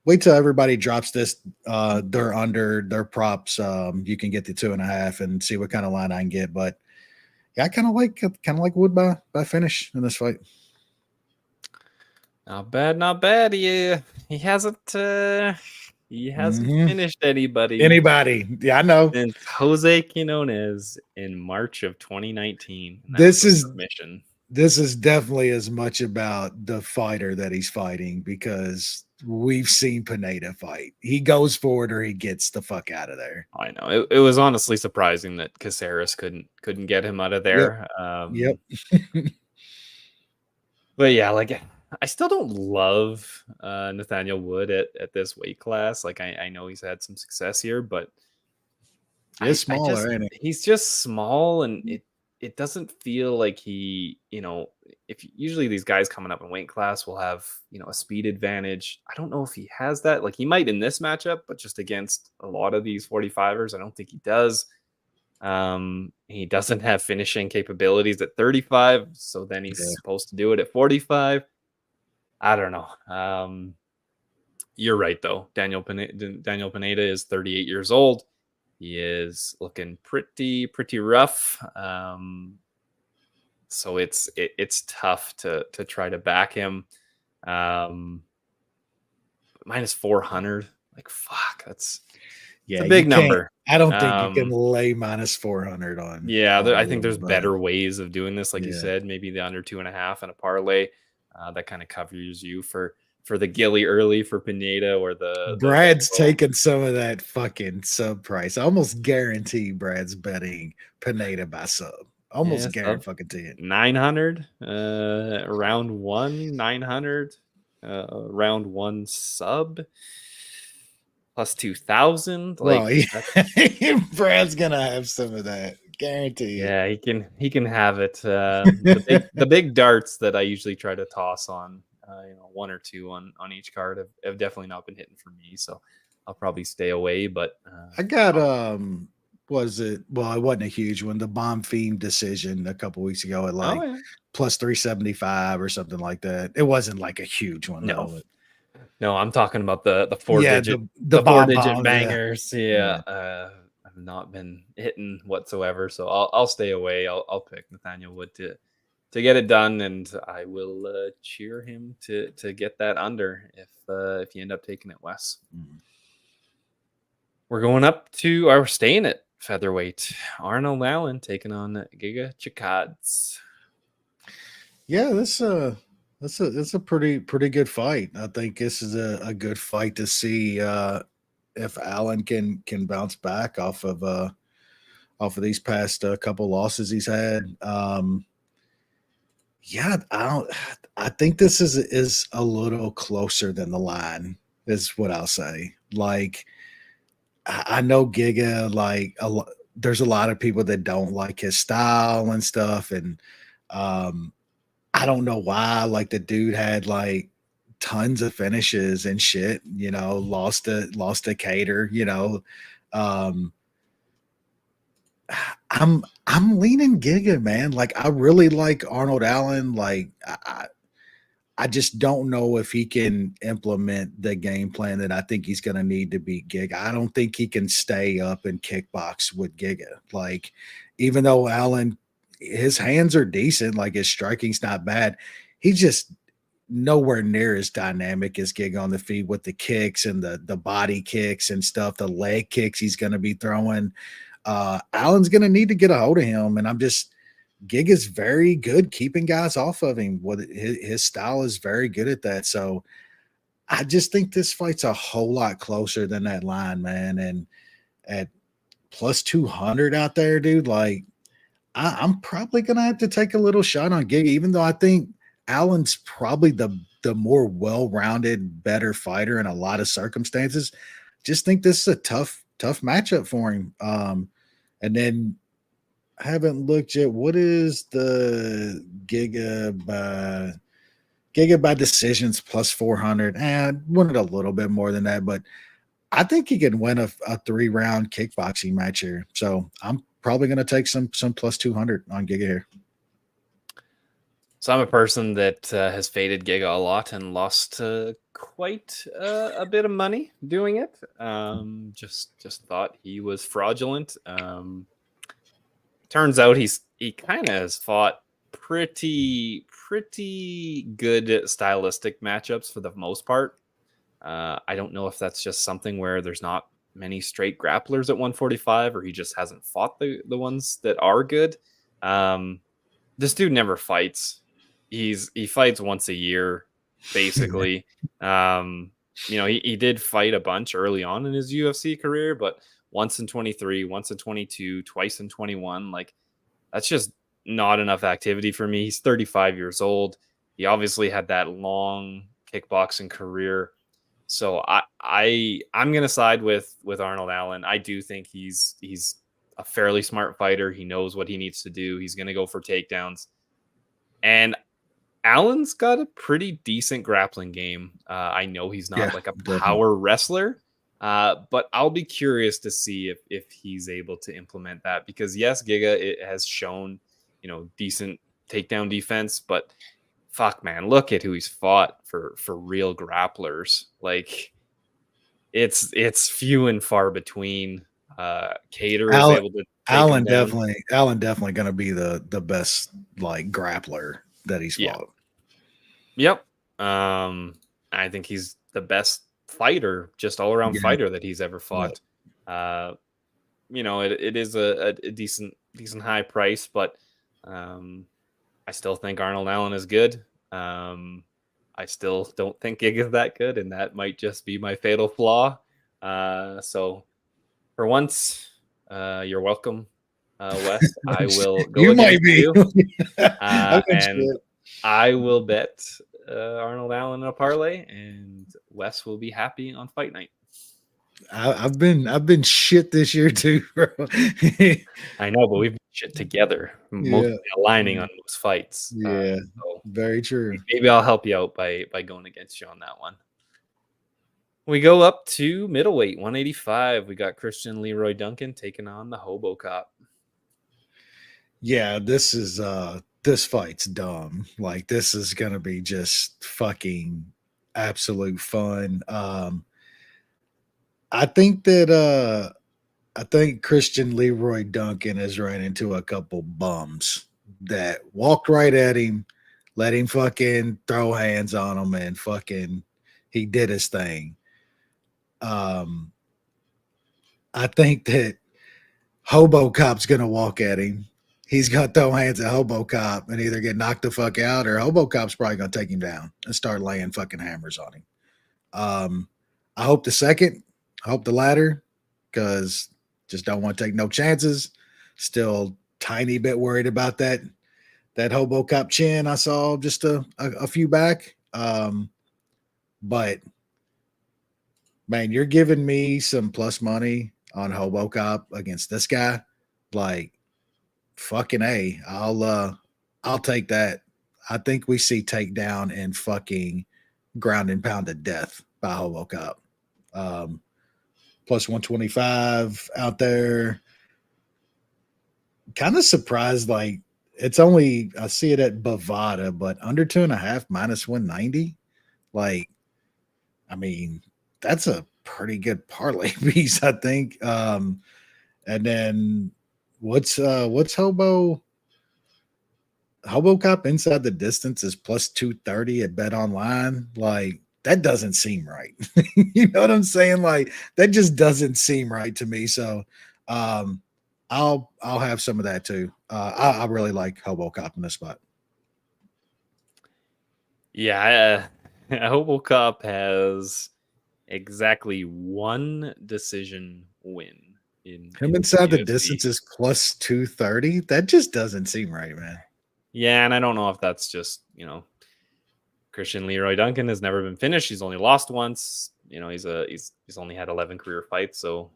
wait till everybody drops this their under their props. You can get the 2.5 and see what kind of line I can get. But yeah, I kind of like Wood by finish in this fight. Not bad. He hasn't finished anybody. Yeah, I know. Since Jose Quinones in March of 2019. This is definitely as much about the fighter that he's fighting, because we've seen Pineda fight. He goes for it or he gets the fuck out of there. I know it was honestly surprising that Caceres couldn't get him out of there. Yep. But yeah, like I still don't love Nathaniel Wood at this weight class. Like I know he's had some success here, but It's smaller, ain't it? he's just small, and it doesn't feel like he, if usually these guys coming up in weight class will have, a speed advantage. I don't know if he has that. Like he might in this matchup, but just against a lot of these 45ers, I don't think he does. He doesn't have finishing capabilities at 35, so then he's supposed to do it at 45. I don't know. You're right though. Daniel Pineda is 38 years old. He is looking pretty rough. So it's tough to try to back him. Minus 400. Like fuck, that's a big number. I don't think you can lay minus 400 on. Yeah, I think there's better ways of doing this. Like you said, maybe the under 2.5 and a parlay that kind of covers you for the Gilly early for Pineda, or Brad's taking some of that fucking sub price. I almost guarantee Brad's betting Pineda by sub. Almost guarantee fucking to it. 900 round 1, 900 round 1 sub plus 2,000. Like Brad's gonna have some of that. Guarantee. Yeah, he can have it. The big darts that I usually try to toss on, 1 or 2 on each card have definitely not been hitting for me. So I'll probably stay away. But I got it wasn't a huge one. The Bomb Fiend decision a couple weeks ago at plus 375 or something like that. It wasn't like a huge one. No, I'm talking about the 4-digit the 4-digit bangers. I've not been hitting whatsoever, so I'll stay away. I'll pick Nathaniel Wood to get it done, and I will cheer him to get that under if you end up taking it, Wes. We're staying at featherweight. Arnold Allen taking on Giga Chikadze. Yeah, that's a pretty good fight. I think this is a good fight to see if Allen can bounce back off of these past couple losses he's had. I think this is a little closer than the line, is what I'll say. Like, I know Giga, there's a lot of people that don't like his style and stuff, and I don't know why. Like, the dude had tons of finishes and shit, lost to Cater, I'm leaning Giga, man. Like, I really like Arnold Allen. Like, I just don't know if he can implement the game plan that I think he's going to need to beat Giga. I don't think he can stay up and kickbox with Giga. Like, even though Allen, his hands are decent, like his striking's not bad, he's just nowhere near as dynamic as Giga on the feet with the kicks and the body kicks and stuff, the leg kicks he's going to be throwing. Allen's going to need to get a hold of him, and Giga's very good keeping guys off of him. His style is very good at that. So I just think this fight's a whole lot closer than that line, man. And at plus 200 out there, dude, like, I'm probably going to have to take a little shot on Giga, even though I think Allen's probably the more well-rounded, better fighter in a lot of circumstances. Just think this is a tough matchup for him. And then I haven't looked yet. What is the Giga by decisions plus 400? I wanted a little bit more than that, but I think he can win a 3-round kickboxing match here. So I'm probably going to take some plus 200 on Giga here. So I'm a person that has faded Giga a lot and lost quite a bit of money doing it. Just thought he was fraudulent. Turns out he kind of has fought pretty good stylistic matchups for the most part. I don't know if that's just something where there's not many straight grapplers at 145, or he just hasn't fought the ones that are good. This dude never fights. He fights once a year, basically. he did fight a bunch early on in his UFC career, but once in 23, once in 22, twice in 21, like that's just not enough activity for me. He's 35 years old. He obviously had that long kickboxing career. So I'm gonna side with Arnold Allen. I do think he's a fairly smart fighter. He knows what he needs to do. He's gonna go for takedowns. And Allen's got a pretty decent grappling game. I know he's not Yeah, like a definitely. power wrestler, but I'll be curious to see if he's able to implement that because yes, Giga it has shown decent takedown defense, but fuck man, look at who he's fought for real grapplers. Like it's few and far between. Cater is Allen, able to take him down. Allen definitely going to be the best like grappler that he's Yeah. fought. Yep. I think he's the best fighter, just all around fighter that he's ever fought. It is a decent high price, but I still think Arnold Allen is good. I still don't think Gig is that good, and that might just be my fatal flaw. So for once, you're welcome, Wes. I will go You against might be. you. Okay, And shit. I will bet Arnold Allen in a parlay, and Wes will be happy on fight night. I've been shit this year too, bro. I know, but we've been shit together, mostly aligning on most fights. Yeah, So very true. maybe I'll help you out by going against you on that one. We go up to middleweight, 185. We got Christian Leroy Duncan taking on the Hobo Cop. Yeah, this fight's dumb. Like this is gonna be just fucking absolute fun. I think Christian Leroy Duncan has ran into a couple bums that walked right at him, let him fucking throw hands on him, and fucking he did his thing. I think that Hobo Cop's gonna walk at him. He's gonna throw hands at Hobo Cop and either get knocked the fuck out or Hobo Cop's probably gonna take him down and start laying fucking hammers on him. I hope the second, I hope the latter, because just don't want to take no chances. Still tiny bit worried about that Hobo Cop chin I saw just a few back. But man, you're giving me some plus money on Hobo Cop against this guy. Like fucking A. I'll take that. I think we see takedown and fucking ground and pound to death by Hobo Cop. Plus 125 out there. Kind of surprised, like it's only I see it at Bovada, but under 2.5 minus 190. Like, I mean, that's a pretty good parlay piece, I think. And then what's Hobo Cop inside the distance is plus 230 at Bet Online. Like that doesn't seem right. You know what I'm saying? Like that just doesn't seem right to me. So I'll have some of that too. I really like Hobo Cop in this spot. Yeah, Hobo Cop has exactly one decision win. Him inside the distance is plus 230. That just doesn't seem right, man. Yeah, and I don't know if that's just, Christian Leroy Duncan has never been finished. He's only lost once. He's only had 11 career fights, so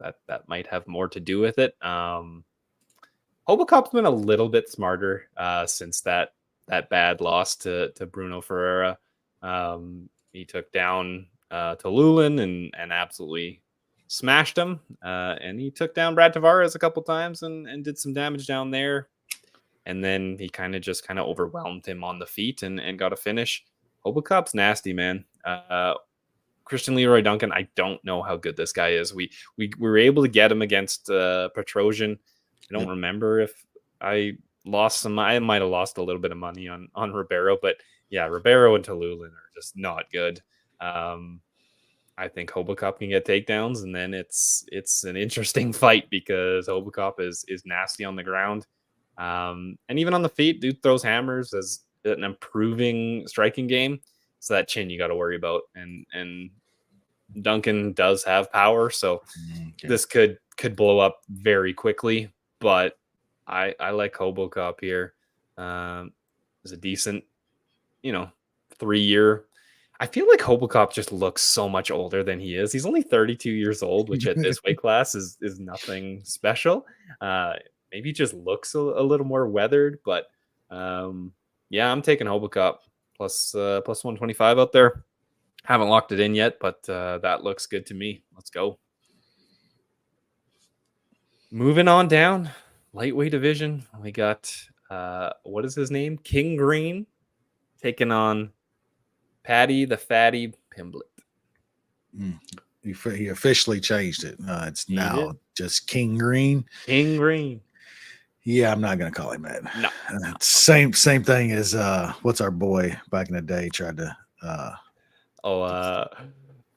that might have more to do with it. Hobo Cop's been a little bit smarter since that bad loss to Bruno Ferreira. He took down Tallulah and absolutely smashed him. And he took down Brad Tavares a couple times and did some damage down there. And then he kind of overwhelmed him on the feet and got a finish. Hobo Cop's nasty, man. Christian Leroy Duncan, I don't know how good this guy is. We were able to get him against Petrosian. I don't remember if I lost some. I might have lost a little bit of money on Ribeiro, but yeah, Ribeiro and Tallulah are just not good. I think Hobo Cop can get takedowns, and then it's an interesting fight because Hobo Cop is nasty on the ground. And even on the feet, dude throws hammers as an improving striking game. It's that chin you got to worry about, and Duncan does have power, so this could blow up very quickly. But I like Hobocop here. It's a decent, 3-year. I feel like Hobocop just looks so much older than he is. He's only 32 years old, which at this weight class is nothing special. Maybe just looks a little more weathered, but yeah, I'm taking Hobocop plus 125 out there. Haven't locked it in yet, but that looks good to me. Let's go. Moving on down, lightweight division. We got what is his name? King Green taking on Paddy the Fatty Pimblett. He officially changed it. It's now just King Green. King Green. Yeah, I'm not gonna call him that. No. Same thing as what's our boy back in the day tried to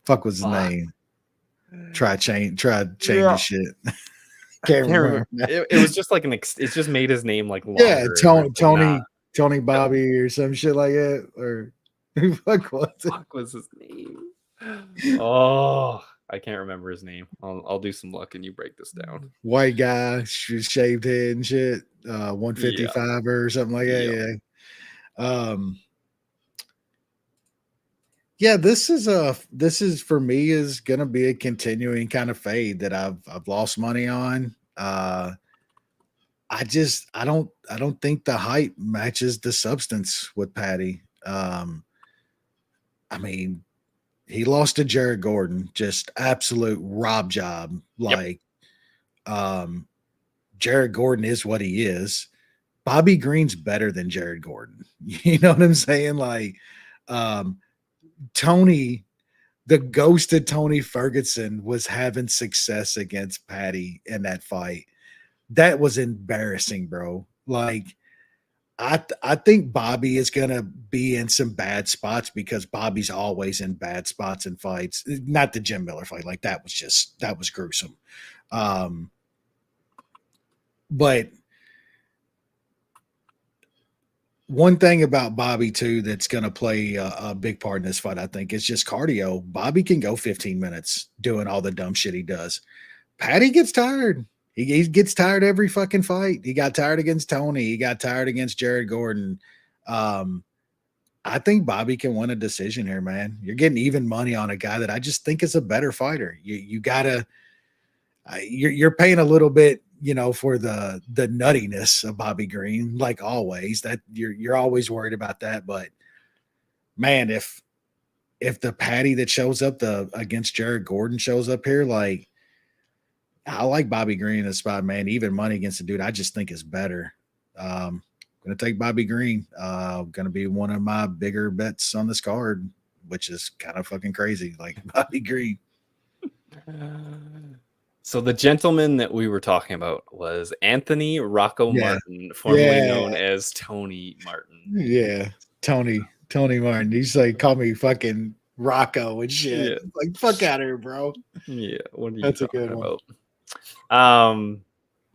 fuck was his name? Try change his shit. Can't remember. It was just like it just made his name like longer. Yeah, Tony Bobby or some shit like that. Or who fuck was his name? Oh, I can't remember his name. I'll do some luck and you break this down. White guy, shaved head and shit. 155 or something like that. Yeah. This is for me is gonna be a continuing kind of fade that I've lost money on. I don't think the hype matches the substance with Paddy. I mean, he lost to Jared Gordon, just absolute rob job. Like, Jared Gordon is what he is. Bobby Green's better than Jared Gordon. You know what I'm saying? Like, Tony, the ghosted Tony Ferguson was having success against Paddy in that fight. That was embarrassing, bro. Like, I think Bobby is gonna be in some bad spots because Bobby's always in bad spots in fights. Not the Jim Miller fight, like that was gruesome. But one thing about Bobby too that's gonna play a big part in this fight, I think, is just cardio. Bobby can go 15 minutes doing all the dumb shit he does. Paddy gets tired. He gets tired every fucking fight. He got tired against Tony. He got tired against Jared Gordon. I think Bobby can win a decision here, man. You're getting even money on a guy that I just think is a better fighter. You gotta, you're paying a little bit, for the nuttiness of Bobby Green, like always. That you're always worried about that. But man, if the Paddy that shows up against Jared Gordon shows up here, like. I like Bobby Green in this spot, man. Even money against the dude, I just think is better. Going to take Bobby Green. Going to be one of my bigger bets on this card, which is kind of fucking crazy. Like Bobby Green. So the gentleman that we were talking about was Anthony Rocco Martin, formerly known as Tony Martin. Yeah, Tony Martin. He's like, call me fucking Rocco and shit. Yeah. Like, fuck out of here, bro. Yeah, what are you That's talking a good about?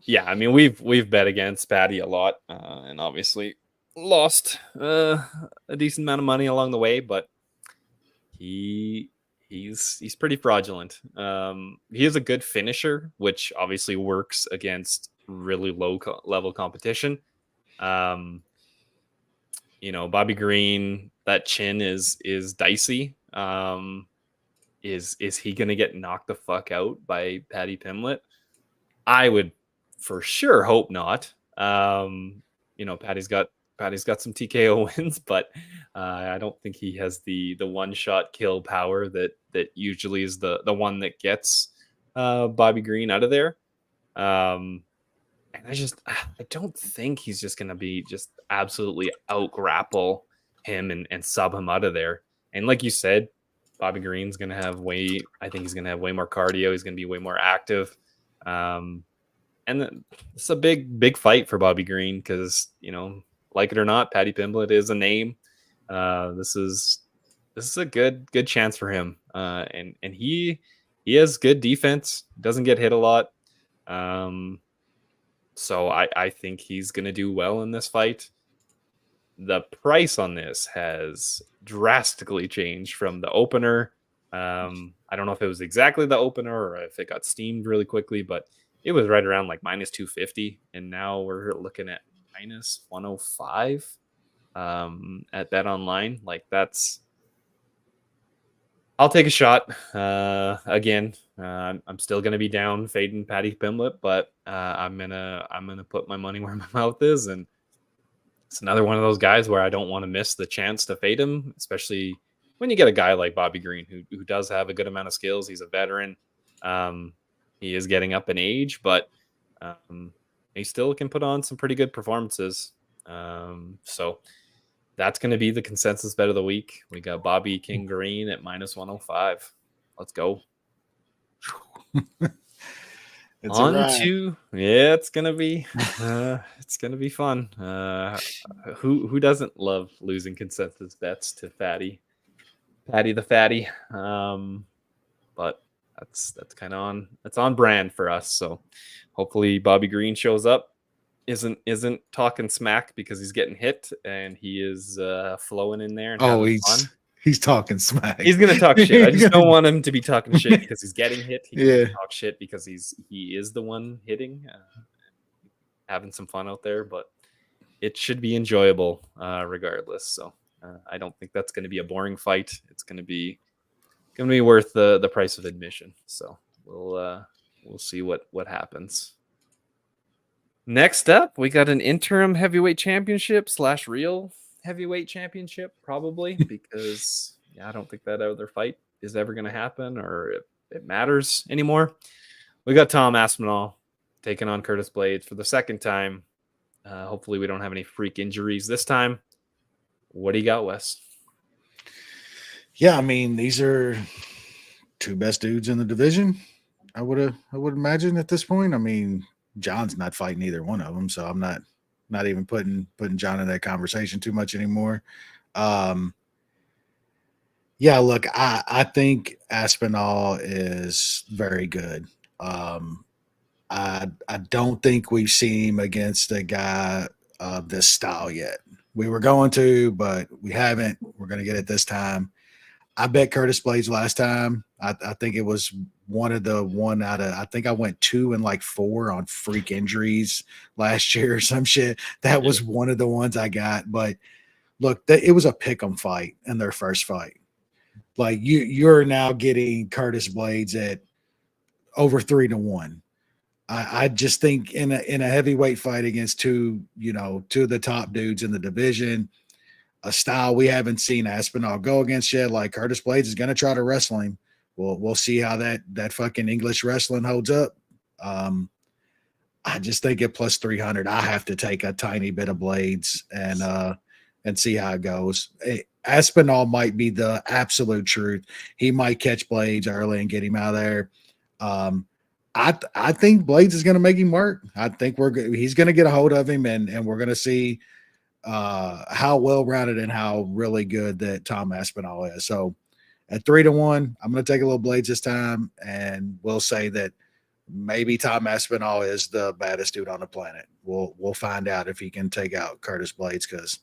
Yeah, I mean we've bet against Paddy a lot, and obviously lost a decent amount of money along the way, but he's pretty fraudulent. He is a good finisher, which obviously works against really low level competition. Bobby Green, that chin is dicey. Is he gonna get knocked the fuck out by Paddy Pimblett? I would for sure hope not. Paddy's got some TKO wins, but I don't think he has the one shot kill power that usually is the one that gets Bobby Green out of there. And I don't think he's just gonna be just absolutely out grapple him and sub him out of there. And like you said, Bobby Green's going to have way more cardio. He's going to be way more active. And it's a big fight for Bobby Green because, like it or not, Paddy Pimblett is a name. This is a good chance for him. And he has good defense, doesn't get hit a lot. So I think he's going to do well in this fight. the price on this has drastically changed from the opener. I don't know if it was exactly the opener or if it got steamed really quickly, but it was right around like minus 250, and now we're looking at minus 105 at Bet Online. Like that's, I'll take a shot. Again, I'm still gonna be down fading Paddy Pimblett, but I'm gonna put my money where my mouth is, and it's another one of those guys where I don't want to miss the chance to fade him, especially when you get a guy like Bobby Green who does have a good amount of skills. He's a veteran. He is getting up in age, but he still can put on some pretty good performances. So that's going to be the consensus bet of the week. We got Bobby King Green at minus 105. Let's go. It's it's gonna be fun. Who doesn't love losing consensus bets to Patty the Fatty? But that's kind of on brand for us. So hopefully Bobby Green shows up, isn't talking smack because he's getting hit, and he is flowing in there and having fun. He's talking smack. He's gonna talk shit. I just don't want him to be talking shit because he's getting hit. He can talk shit because he is the one hitting, having some fun out there. But it should be enjoyable regardless. So I don't think that's going to be a boring fight. It's going to be worth the price of admission. So we'll see what happens. Next up, we got an interim heavyweight championship / real heavyweight championship, probably, because I don't think that other fight is ever going to happen or it matters anymore. We got Tom Aspinall taking on Curtis Blades for the second time. Hopefully we don't have any freak injuries this time. What do you got, Wes? Yeah, I mean, these are two best dudes in the division. I would imagine at this point. I mean, John's not fighting either one of them, so I'm not even putting John in that conversation too much anymore. Yeah, look, I think Aspinall is very good. I don't think we've seen him against a guy of this style yet. We were going to, but we haven't. We're going to get it this time. I bet Curtis Blades last time. I think it was one out of, I think I went 2 and like 4 on freak injuries last year or some shit. That was one of the ones I got. But look, it was a pick'em fight in their first fight. Like you're now getting Curtis Blades at over 3-1. I just think in a heavyweight fight against two of the top dudes in the division, a style we haven't seen Aspinall go against yet. Like Curtis Blades is going to try to wrestle him. We'll see how that fucking English wrestling holds up. I just think at plus 300, I have to take a tiny bit of Blades and see how it goes. Aspinall might be the absolute truth. He might catch Blades early and get him out of there. I think Blades is going to make him work. I think he's going to get a hold of him, and we're going to see how well-rounded and how really good that Tom Aspinall is. So at 3-1, I'm going to take a little Blades this time, and we'll say that maybe Tom Aspinall is the baddest dude on the planet. We'll find out if he can take out Curtis Blades, because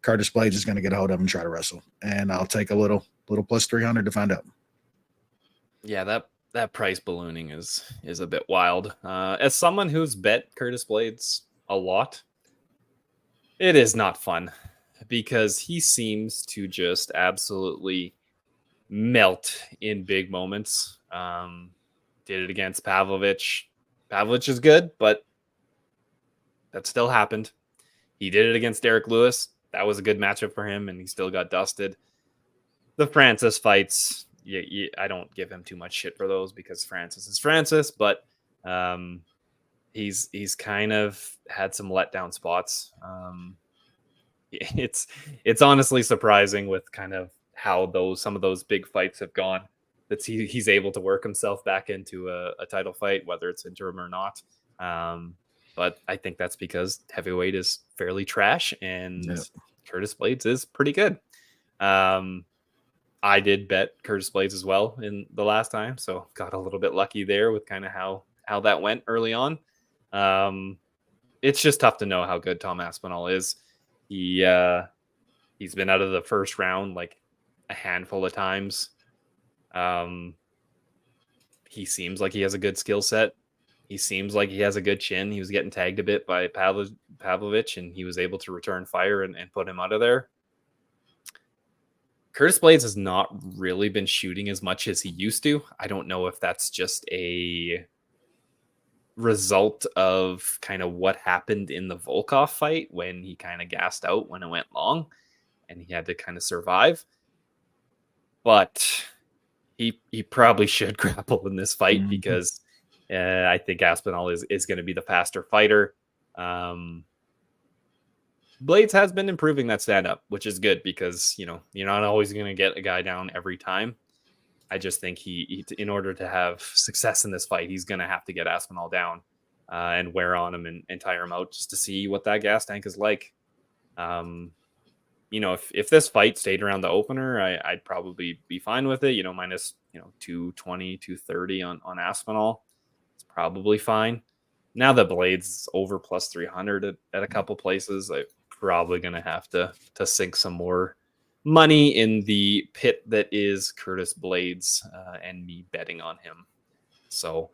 Curtis Blades is going to get a hold of him and try to wrestle. And I'll take a little plus 300 to find out. Yeah, that price ballooning is a bit wild. As someone who's bet Curtis Blades a lot, it is not fun because he seems to just absolutely melt in big moments. Did it against Pavlovich. Pavlovich is good, but that still happened. He did it against Derek Lewis. That was a good matchup for him, and he still got dusted. The Francis fights, I don't give him too much shit for those because Francis is Francis, but he's kind of had some letdown spots. It's honestly surprising with kind of how some of those big fights have gone, that he's able to work himself back into a title fight, whether it's interim or not. But I think that's because heavyweight is fairly trash and Curtis Blades is pretty good. I did bet Curtis Blades as well in the last time, so got a little bit lucky there with kind of how that went early on. It's just tough to know how good Tom Aspinall is. He's been out of the first round like a handful of times. He seems like he has a good skill set. He seems like he has a good chin. He was getting tagged a bit by Pavlovich, and he was able to return fire and put him out of there. Curtis Blades has not really been shooting as much as he used to. I don't know if that's just a result of kind of what happened in the Volkov fight when he kind of gassed out when it went long and he had to kind of survive. But he probably should grapple in this fight because I think Aspinall is going to be the faster fighter. Blades has been improving that stand-up, which is good because, you're not always going to get a guy down every time. I just think he in order to have success in this fight, he's going to have to get Aspinall down and wear on him and tire him out just to see what that gas tank is like. If this fight stayed around the opener, I'd probably be fine with it. Minus 220, 230 on Aspinall. It's probably fine. Now that Blades over plus 300 at a couple places, I'm probably going to have to sink some more money in the pit that is Curtis Blades and me betting on him. So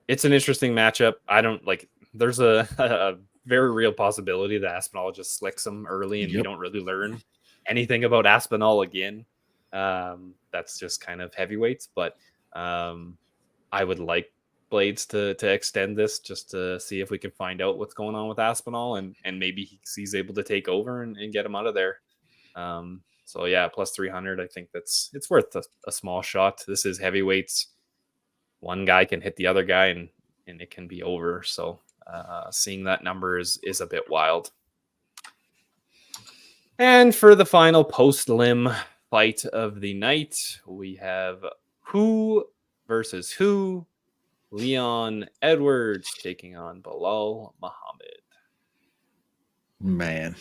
it's an interesting matchup. I don't like, there's a very real possibility that Aspinall just slicks him early and we don't really learn anything about Aspinall again. That's just kind of heavyweights, but I would like Blades to extend this just to see if we can find out what's going on with Aspinall and maybe he's able to take over and get him out of there. So yeah, plus 300. I think it's worth a small shot. This is heavyweights. One guy can hit the other guy and it can be over. So seeing that number is a bit wild. And for the final post-limb fight of the night, we have who versus who. Leon Edwards taking on Bilal Muhammad. Man.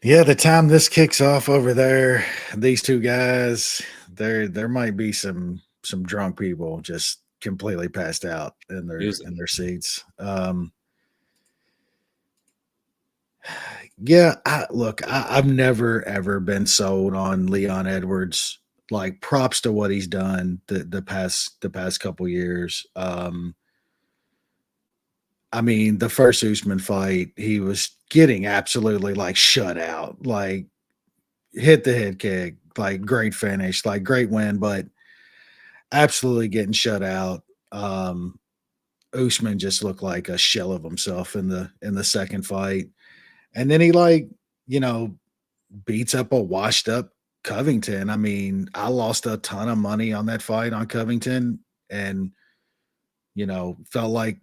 Yeah, the time this kicks off over there, these two guys, there might be some drunk people just completely passed out in their seats. Yeah, I've never ever been sold on Leon Edwards. Like, props to what he's done the past couple years. I mean, the first Usman fight, he was getting absolutely like shut out, like hit the head kick, like great finish, like great win, but absolutely getting shut out. Usman just looked like a shell of himself in the second fight. And then he beats up a washed up Covington. I mean, I lost a ton of money on that fight on Covington and, felt like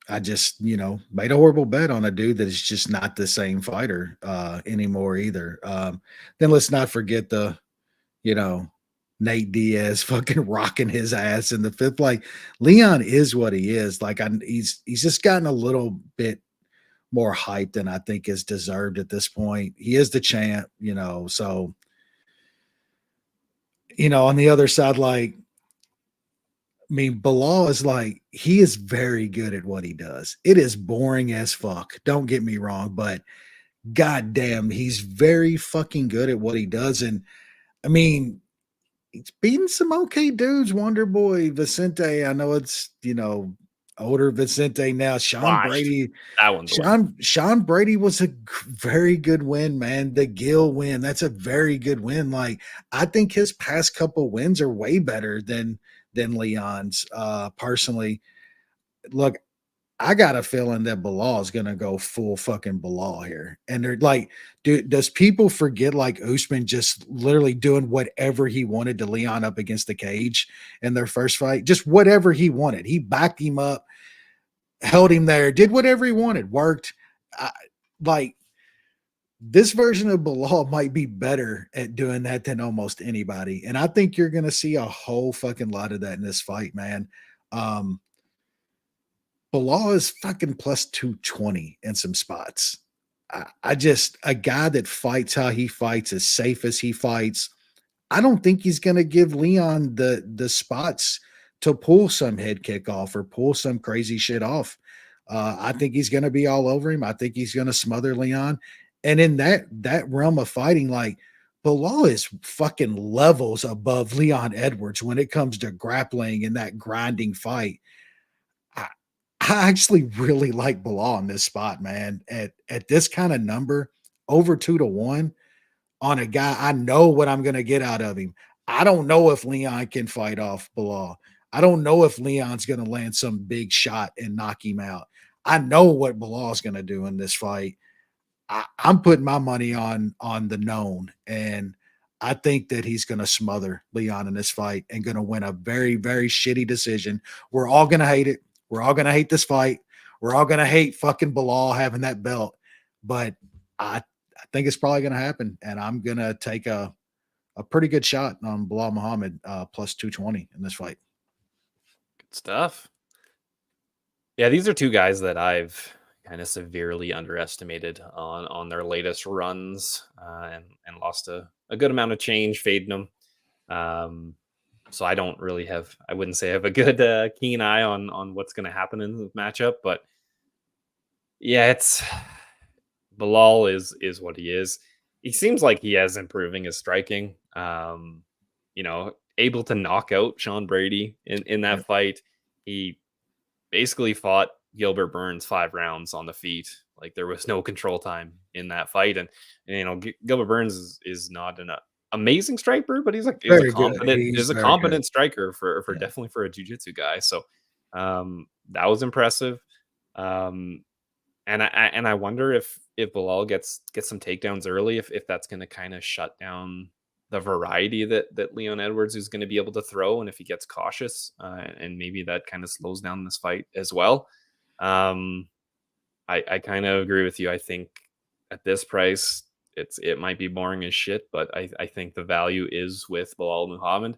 I just, made a horrible bet on a dude that is just not the same fighter anymore either. Then let's not forget the, Nate Diaz fucking rocking his ass in the fifth. Like, Leon is what he is. Like, he's just gotten a little bit more hype than I think is deserved at this point. He is the champ, so, on the other side, like, I mean, Bilal is like, he is very good at what he does. It is boring as fuck. Don't get me wrong, but goddamn, he's very fucking good at what he does. And I mean, he's beaten some okay dudes. Wonder Boy, Vicente. I know it's, older Vicente now. Sean Brady. That one's Sean Brady was a very good win, man. The Gill win. That's a very good win. Like, I think his past couple wins are way better than Leon's. Personally, look, I got a feeling that Bilal is gonna go full fucking Bilal here. And they're like, does people forget like Usman just literally doing whatever he wanted to Leon up against the cage in their first fight? Just whatever he wanted. He backed him up, held him there, did whatever he wanted, worked. Like, this version of Bilal might be better at doing that than almost anybody. And I think you're going to see a whole fucking lot of that in this fight, man. Bilal is fucking plus 220 in some spots. I just, a guy that fights how he fights, as safe as he fights, I don't think he's going to give Leon the spots to pull some head kick off or pull some crazy shit off. I think he's going to be all over him. I think he's going to smother Leon. And in that realm of fighting, like Bilal is fucking levels above Leon Edwards when it comes to grappling and that grinding fight. I, I actually really like Bilal in this spot, man. At this kind of number, over 2-1 on a guy, I know what I'm going to get out of him. I don't know if Leon can fight off Bilal. I don't know if Leon's going to land some big shot and knock him out. I know what Bilal's going to do in this fight. I'm putting my money on the known, and I think that he's going to smother Leon in this fight and going to win a very, very shitty decision. We're all going to hate it. We're all going to hate this fight. We're all going to hate fucking Bilal having that belt, but I think it's probably going to happen, and I'm going to take a pretty good shot on Bilal Muhammad plus 220 in this fight. Good stuff. Yeah, these are two guys that I've kind of severely underestimated on their latest runs, and lost a good amount of change fading them. So I don't really have, I wouldn't say I have a good keen eye on what's going to happen in the matchup, but yeah, it's Bilal is what he is. He seems like he is improving his striking. Able to knock out Sean Brady in that fight. He basically fought Gilbert Burns 5 rounds on the feet. Like there was no control time in that fight, and Gilbert Burns is not an amazing striker, but he's a competent striker for definitely for a jiu-jitsu guy. So that was impressive. And I wonder if Bilal gets some takedowns early, if that's going to kind of shut down the variety that Leon Edwards is going to be able to throw, and if he gets cautious, and maybe that kind of slows down this fight as well. I kind of agree with you. I think at this price, it might be boring as shit, but I think the value is with Bilal Muhammad.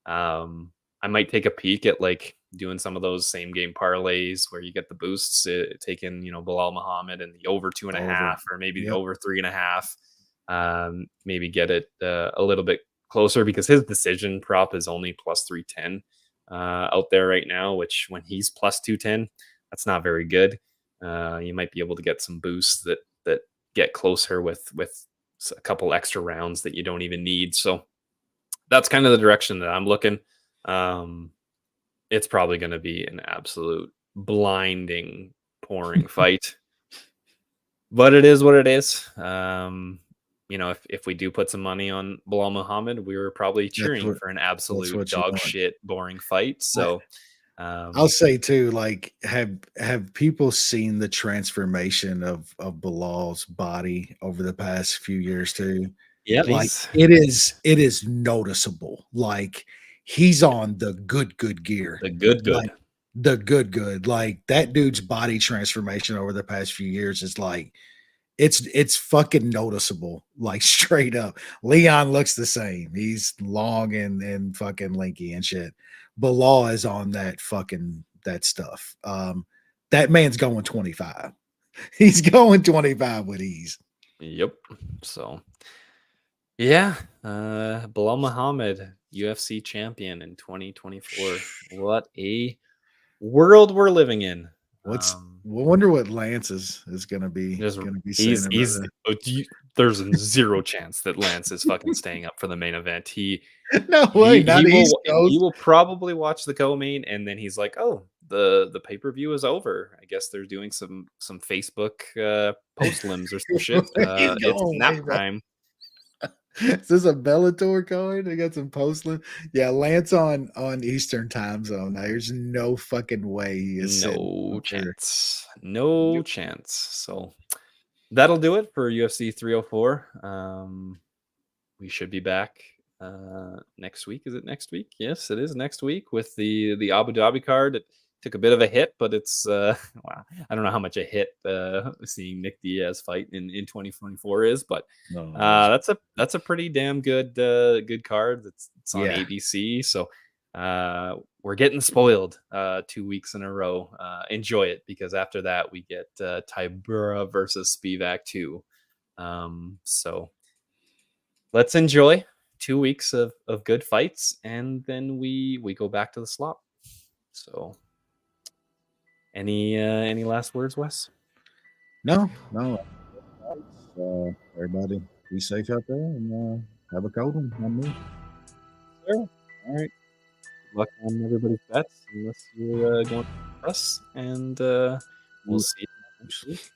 I might take a peek at like doing some of those same game parlays where you get the boosts, taking Bilal Muhammad and the over 2.5, or maybe the over 3.5. Maybe get it a little bit closer, because his decision prop is only plus 310 out there right now, which when he's plus 210, that's not very good. You might be able to get some boosts that get closer with a couple extra rounds that you don't even need. So that's kind of the direction that I'm looking. It's probably going to be an absolute blinding, pouring fight, but it is what it is. If we do put some money on Bilal Muhammad, we were probably cheering for an absolute dog shit, boring fight. So I'll say too, like, have people seen the transformation of Bilal's body over the past few years too? Yeah, like it is noticeable. Like he's on the good gear. The good. Like, the good. Like that dude's body transformation over the past few years is like it's fucking noticeable, like straight up. Leon looks the same. He's long and fucking lanky and shit. Bilal is on that stuff. That man's going 25. He's going 25 with ease. Yep. So yeah, Bilal Muhammad, UFC champion in 2024. What a world we're living in. Wonder what Lance is going to be saying. There's zero chance that Lance is fucking staying up for the main event. He will probably watch the co-main, and then he's like, oh, the pay-per-view is over. I guess they're doing some Facebook post limbs or some shit. It's nap time. Is this a Bellator card? They got some postling. Yeah, Lance on Eastern time zone. There's no fucking way he is. No chance. No chance. So that'll do it for UFC 304. We should be back next week. Is it next week? Yes, it is next week with the Abu Dhabi card. It took a bit of a hit, but it's wow, I don't know how much a hit seeing Nick Diaz fight in 2024 is, but that's a pretty damn good card. It's on ABC, so we're getting spoiled 2 weeks in a row. Enjoy it, because after that we get Tybura versus Spivak 2. So let's enjoy 2 weeks of good fights, and then we go back to the slop. So Any last words, Wes? No. Everybody be safe out there and have a cold one on me. Sure. All right. Good luck on everybody's bets, unless you're going for us, and we'll see you next week.